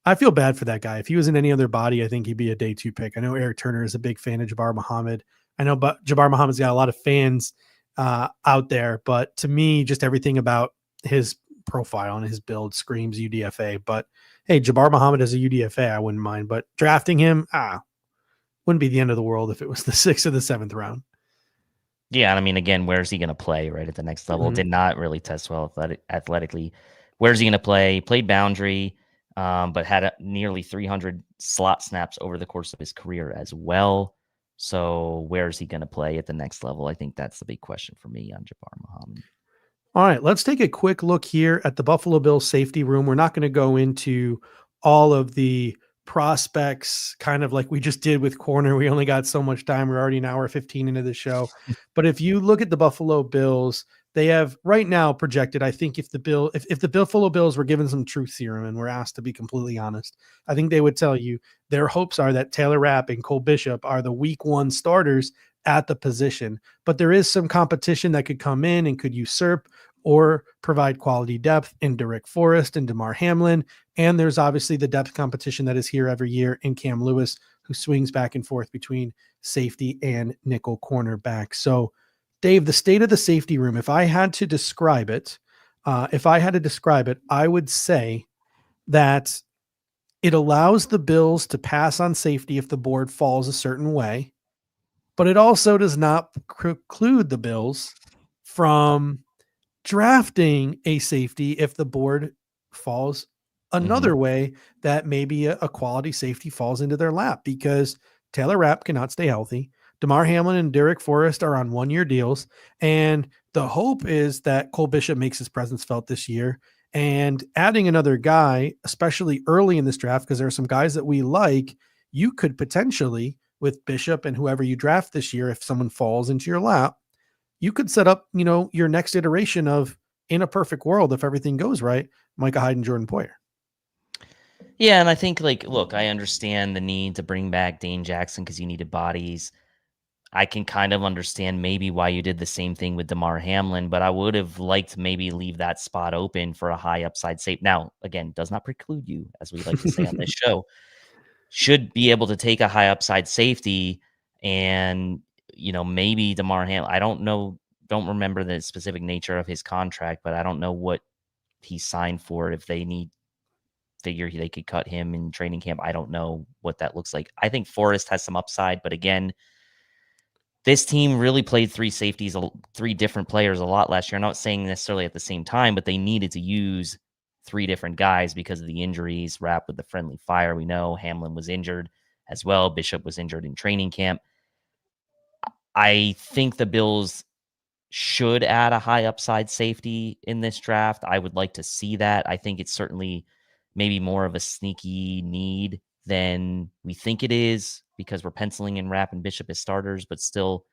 I feel bad for that guy. If he was in any other body, I think he'd be a day 2 pick. I know Eric Turner is a big fan of Jabbar Muhammad. I know but Jabbar Muhammad's got a lot of fans out there, but to me, just everything about his profile and his build screams UDFA. But hey, Jabbar Muhammad is a UDFA, I wouldn't mind. But drafting him, wouldn't be the end of the world if it was the 6th or the 7th round. Yeah, and I mean, again, where's he going to play right at the next level? Did not really test well athletically. Where's he going to play? Played boundary, but had nearly 300 slot snaps over the course of his career as well. So where's he going to play at the next level? I think that's the big question for me on Jabbar Muhammad. All right, let's take a quick look here at the Buffalo Bills safety room. We're not going to go into all of the prospects kind of like we just did with corner. We only got so much time. We're already an hour 15 into the show. But if you look at the Buffalo Bills, They have right now projected, I think if the Buffalo Bills were given some truth serum and were asked to be completely honest, I think they would tell you their hopes are that Taylor Rapp and Cole Bishop are the week 1 starters at the position. But there is some competition that could come in and could usurp or provide quality depth in Derek Forrest and DeMar Hamlin. And there's obviously the depth competition that is here every year in Cam Lewis, who swings back and forth between safety and nickel cornerback. So, Dave, the state of the safety room, if I had to describe it, I would say that it allows the Bills to pass on safety if the board falls a certain way, but it also does not preclude the Bills from drafting a safety if the board falls another way, that maybe a quality safety falls into their lap, because Taylor Rapp cannot stay healthy. DeMar Hamlin and Derek Forrest are on 1-year deals. And the hope is that Cole Bishop makes his presence felt this year, and adding another guy, especially early in this draft, because there are some guys that we like, you could potentially, with Bishop and whoever you draft this year, if someone falls into your lap, you could set up, your next iteration of, in a perfect world, if everything goes right, Micah Hyde and Jordan Poyer. Yeah, and I think, look, I understand the need to bring back Dane Jackson because you needed bodies. I can kind of understand maybe why you did the same thing with DeMar Hamlin, but I would have liked to maybe leave that spot open for a high upside safe. Now, again, does not preclude you, as we like to say on this show, should be able to take a high upside safety and, maybe DeMar Hamlin. I don't remember the specific nature of his contract, but I don't know what he signed for. If they figure they could cut him in training camp, I don't know what that looks like. I think Forrest has some upside, but again, this team really played 3 safeties, 3 different players a lot last year. I'm not saying necessarily at the same time, but they needed to use 3 different guys because of the injuries. Rapp with the friendly fire, we know. Hamlin was injured as well. Bishop was injured in training camp. I think the Bills should add a high upside safety in this draft. I would like to see that. I think it's certainly maybe more of a sneaky need than we think it is, because we're penciling in Rapp and Bishop as starters, but still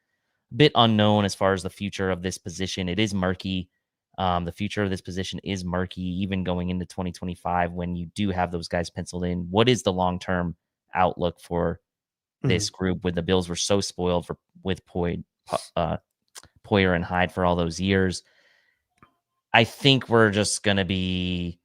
a bit unknown as far as the future of this position. It is murky. The future of this position is murky, even going into 2025 when you do have those guys penciled in. What is the long-term outlook for this group, when the Bills were so spoiled with Poyer and Hyde for all those years? I think we're just going to be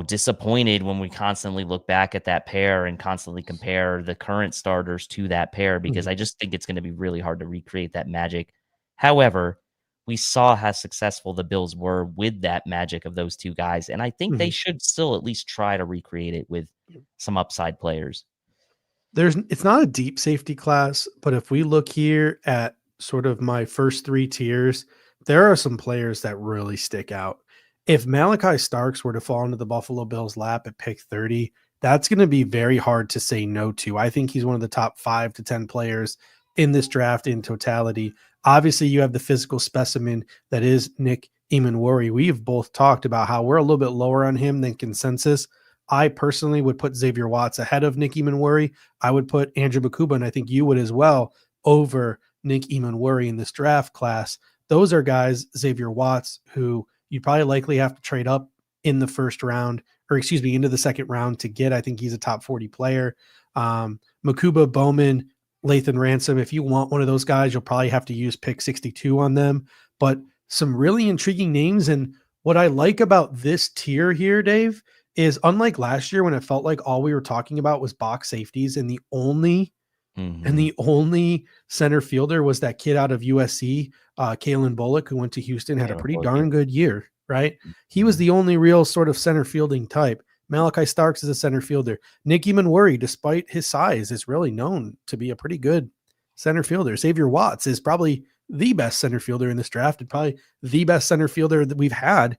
disappointed when we constantly look back at that pair and constantly compare the current starters to that pair, because I just think it's going to be really hard to recreate that magic. However, we saw how successful the Bills were with that magic of those 2 guys, and I think they should still at least try to recreate it with some upside players. It's not a deep safety class, but if we look here at sort of my first 3 tiers, there are some players that really stick out. If Malachi Starks were to fall into the Buffalo Bills' lap at pick 30, that's going to be very hard to say no to. I think he's one of the top 5 to 10 players in this draft in totality. Obviously, you have the physical specimen that is Nick Eamon-Worry. We've both talked about how we're a little bit lower on him than consensus. I personally would put Xavier Watts ahead of Nick Eamon-Worry. I would put Andrew Bakuba, and I think you would as well, over Nick Eamon-Worry in this draft class. Those are guys, Xavier Watts, who you'd probably likely have to trade up in the first round, or into the second round to get. I think he's a top 40 player. Makuba, Bowman, Lathan Ransom. If you want one of those guys, you'll probably have to use pick 62 on them. But some really intriguing names. And what I like about this tier here, Dave, is unlike last year when it felt like all we were talking about was box safeties, and the only center fielder was that kid out of USC, Kalen Bullock, who went to Houston, had a pretty darn good year, right? He was the only real sort of center fielding type. Malachi Starks is a center fielder. Nick Eamon-Worry, despite his size, is really known to be a pretty good center fielder. Xavier Watts is probably the best center fielder in this draft, and probably the best center fielder that we've had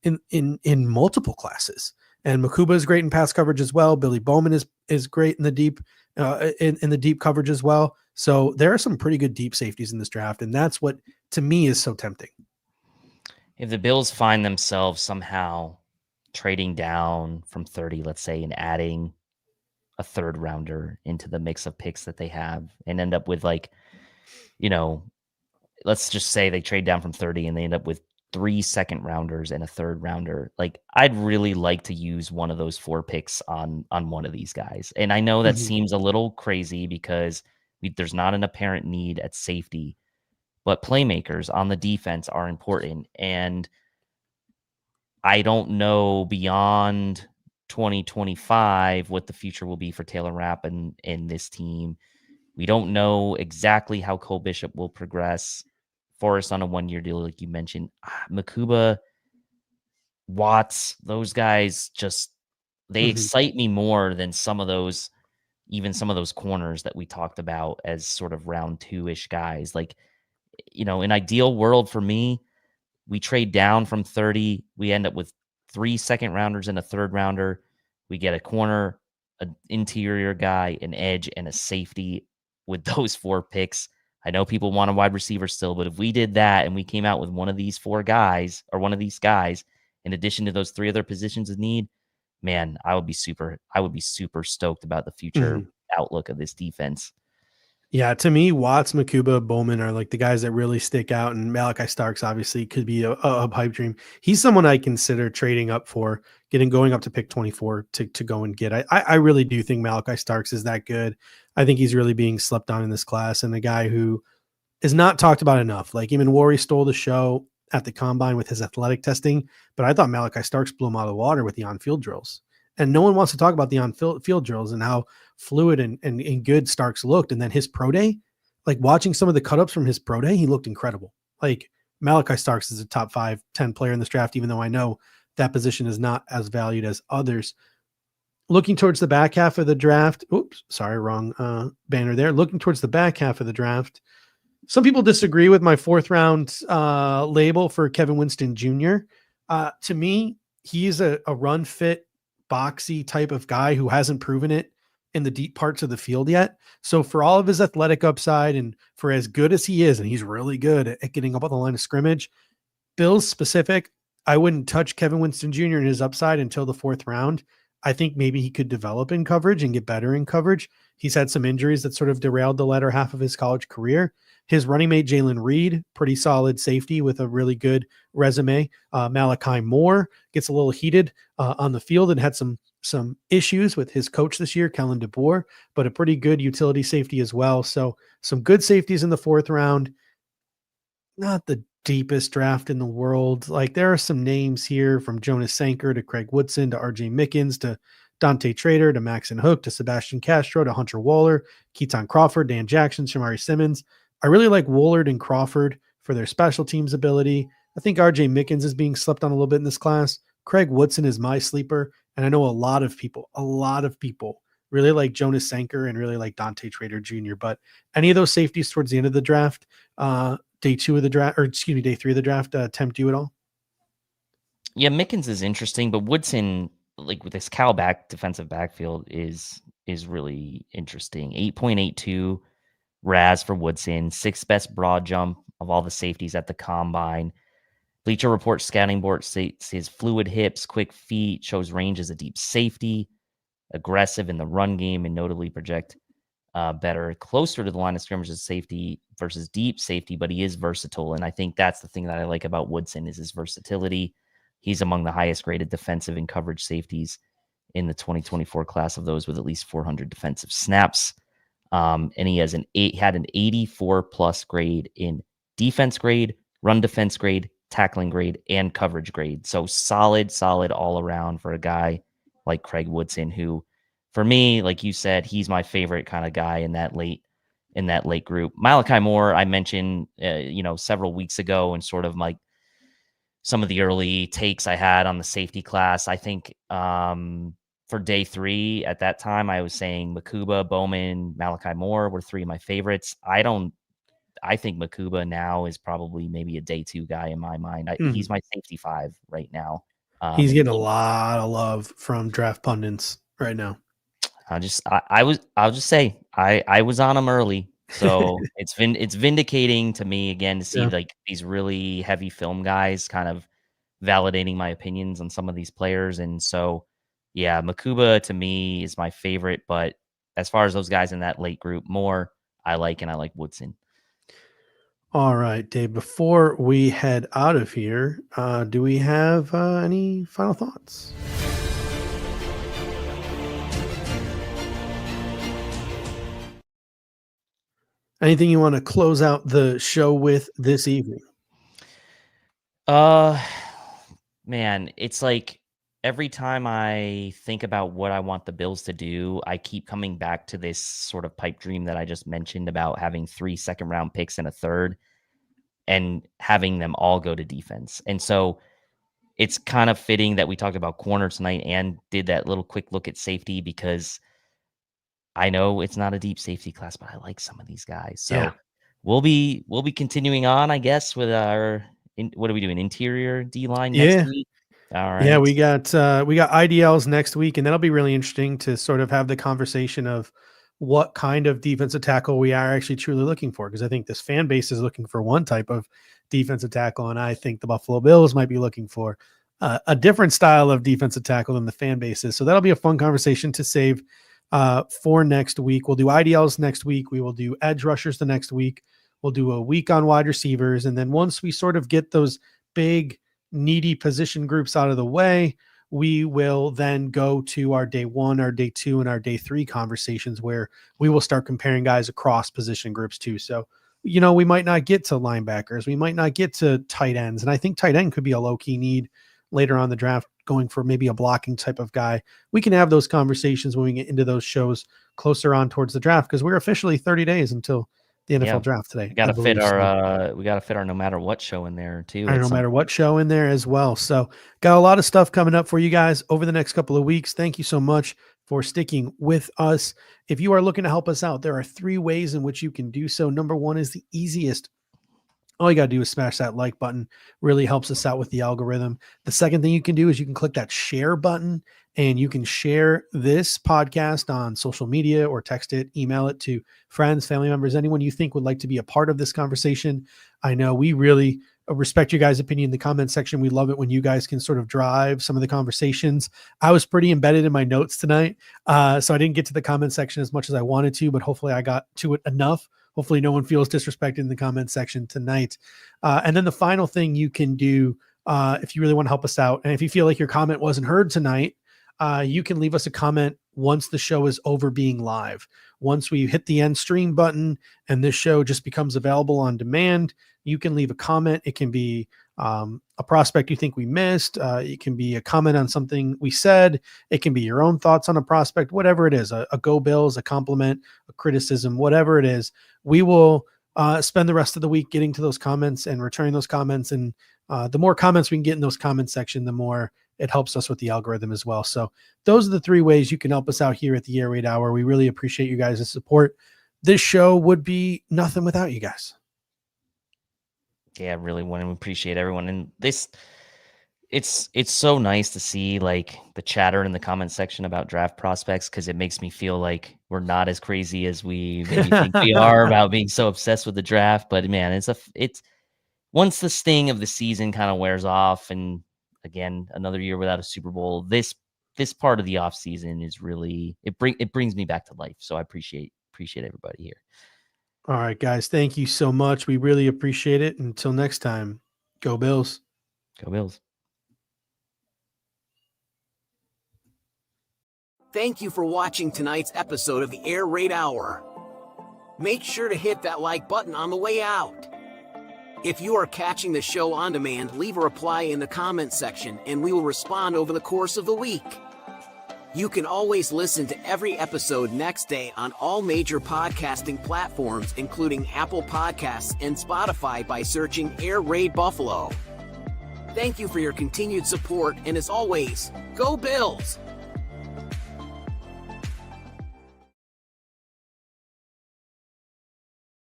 in multiple classes. And Makuba is great in pass coverage as well. Billy Bowman is great in the deep in the deep coverage as well. So there are some pretty good deep safeties in this draft, and that's what to me is so tempting. If the Bills find themselves somehow trading down from 30, let's say, and adding a third rounder into the mix of picks that they have, and end up with let's just say they trade down from 30 and they end up with 3 second rounders and a third rounder. Like, I'd really like to use one of those 4 picks on one of these guys. And I know that seems a little crazy because there's not an apparent need at safety, but playmakers on the defense are important. And I don't know beyond 2025 what the future will be for Taylor Rapp and this team. We don't know exactly how Cole Bishop will progress. Forrest on a 1-year deal, like you mentioned. Makuba, Watts, those guys they excite me more than some of those corners that we talked about as sort of round 2-ish guys. Like, an ideal world for me, we trade down from 30. We end up with 3 second rounders and a third rounder. We get a corner, an interior guy, an edge, and a safety with those 4 picks. I know people want a wide receiver still, but if we did that and we came out with one of these 4 guys or one of these guys, in addition to those 3 other positions of need, man, I would be super stoked about the future outlook of this defense. Yeah, to me, Watts, Makuba, Bowman are like the guys that really stick out, and Malachi Starks obviously could be a pipe dream. He's someone I consider trading up for, going up to pick 24 to go and get. I really do think Malachi Starks is that good. I think he's really being slept on in this class, and a guy who is not talked about enough. Like, even Worry stole the show at the combine with his athletic testing, but I thought Malachi Starks blew him out of the water with the on-field drills. And no one wants to talk about the on-field drills and how fluid and good Starks looked. And then his pro day, like watching some of the cut-ups from his pro day, he looked incredible. Like, Malachi Starks is a top 5-10 player in this draft, even though I know that position is not as valued as others. Looking towards the back half of the draft, wrong banner there. Looking towards the back half of the draft, some people disagree with my 4th round label for Kevin Winston Jr. To me, he's a run fit, boxy type of guy who hasn't proven it in the deep parts of the field yet. So for all of his athletic upside and for as good as he is, and he's really good at getting up on the line of scrimmage, Bills specific, I wouldn't touch Kevin Winston Jr. and his upside until the 4th round. I think maybe he could develop in coverage and get better in coverage. He's had some injuries that sort of derailed the latter half of his college career. His running mate, Jalen Reed, pretty solid safety with a really good resume. Malachi Moore gets a little heated on the field and had some issues with his coach this year, Kellen DeBoer, but a pretty good utility safety as well. So some good safeties in the 4th round. Not the deepest draft in the world. Like, there are some names here from Jonas Sanker to Craig Woodson to RJ Mickens to Dante Trader to Maxon Hook to Sebastian Castro to Hunter Waller, Keaton Crawford, Dan Jackson, Shamari Simmons. I really like Woolard and Crawford for their special teams ability. I think RJ Mickens is being slept on a little bit in this class. Craig Woodson is my sleeper. And I know a lot of people really like Jonas Sanker and really like Dante Trader Jr. But any of those safeties towards the end of the draft, day 3 of the draft, tempt you at all? Yeah, Mickens is interesting, but Woodson, like with this Cal defensive backfield, is really interesting. 8.82 RAS for Woodson, 6th best broad jump of all the safeties at the combine. Bleacher Report scouting board states his fluid hips, quick feet, shows range as a deep safety, aggressive in the run game, and notably project better, closer to the line of scrimmage as safety versus deep safety, but he is versatile. And I think that's the thing that I like about Woodson is his versatility. He's among the highest graded defensive and coverage safeties in the 2024 class of those with at least 400 defensive snaps. And he has had an 84 plus grade in defense grade, run defense grade, tackling grade, and coverage grade. So solid all around for a guy like Craig Woodson, who, for me, like you said, he's my favorite kind of guy in that late group. Malachi Moore, I mentioned, several weeks ago, and sort of like some of the early takes I had on the safety class. I think for day 3 at that time, I was saying Makuba, Bowman, Malachi Moore were 3 of my favorites. I think Makuba now is probably maybe a day 2 guy in my mind. He's my safety 5 right now. He's getting a lot of love from draft pundits right now. I'll just say I was on him early, so it's vindicating to me again to see like these really heavy film guys kind of validating my opinions on some of these players. And so, yeah, Makuba to me is my favorite, but as far as those guys in that late group, more I like Woodson. All right, Dave, before we head out of here, do we have any final thoughts? Anything you want to close out the show with this evening? Man, it's like every time I think about what I want the Bills to do, I keep coming back to this sort of pipe dream that I just mentioned about having 3 second-round picks and a third and having them all go to defense. And so it's kind of fitting that we talked about corner tonight and did that little quick look at safety, because I know it's not a deep safety class, but I like some of these guys. So Yeah. we'll be continuing on, I guess, with our what are we doing? Interior D line Yeah. next week. All right. Yeah, we got IDLs next week, and that'll be really interesting to sort of have the conversation of what kind of defensive tackle we are actually truly looking for. Because I think this fan base is looking for one type of defensive tackle, and I think the Buffalo Bills might be looking for a different style of defensive tackle than the fan base is. So that'll be a fun conversation to save for next week. We'll do IDLs next week. We will do edge rushers the next week. We'll do a week on wide receivers, and then once we sort of get those big needy position groups out of the way, we will then go to our day 1, our day 2, and our day 3 conversations where we will start comparing guys across position groups too. So, we might not get to linebackers. We might not get to tight ends. And I think tight end could be a low-key need later on in the draft, going for maybe a blocking type of guy. We can have those conversations when we get into those shows closer on towards the draft, because we're officially 30 days until the NFL draft today. We got to fit our no matter what show in there too. No matter what show in there as well. So got a lot of stuff coming up for you guys over the next couple of weeks. Thank you so much for sticking with us. If you are looking to help us out, there are 3 ways in which you can do so. Number 1 is the easiest. All you got to do is smash that like button. Really helps us out with the algorithm. The second thing you can do is you can click that share button, and you can share this podcast on social media or text it, email it to friends, family members, anyone you think would like to be a part of this conversation. I know we really respect your guys' opinion in the comment section. We love it when you guys can sort of drive some of the conversations. I was pretty embedded in my notes tonight, so I didn't get to the comment section as much as I wanted to, but hopefully I got to it enough. Hopefully no one feels disrespected in the comment section tonight. And then the final thing you can do, if you really want to help us out, and if you feel like your comment wasn't heard tonight, you can leave us a comment once the show is over being live. Once we hit the end stream button and this show just becomes available on demand, you can leave a comment. It can be a prospect you think we missed. It can be a comment on something we said. It can be your own thoughts on a prospect, whatever it is, a go Bills, a compliment, a criticism, whatever it is. We will spend the rest of the week getting to those comments and returning those comments. And the more comments we can get in those comment section, the more it helps us with the algorithm as well. So those are the 3 ways you can help us out here at the Air Raid Hour. We really appreciate you guys' support. This show would be nothing without you guys. Yeah, I really want to appreciate everyone. And it's so nice to see like the chatter in the comment section about draft prospects, because it makes me feel like we're not as crazy as we maybe think we are about being so obsessed with the draft. But man, it's once the sting of the season kind of wears off, and again, another year without a Super Bowl, this part of the off season is really, it brings me back to life. So I appreciate everybody here. All right, guys. Thank you so much. We really appreciate it. Until next time, go Bills. Go Bills. Thank you for watching tonight's episode of the Air Raid Hour. Make sure to hit that like button on the way out. If you are catching the show on demand, leave a reply in the comment section and we will respond over the course of the week. You can always listen to every episode next day on all major podcasting platforms, including Apple Podcasts and Spotify, by searching Air Raid Buffalo. Thank you for your continued support, and as always, go Bills!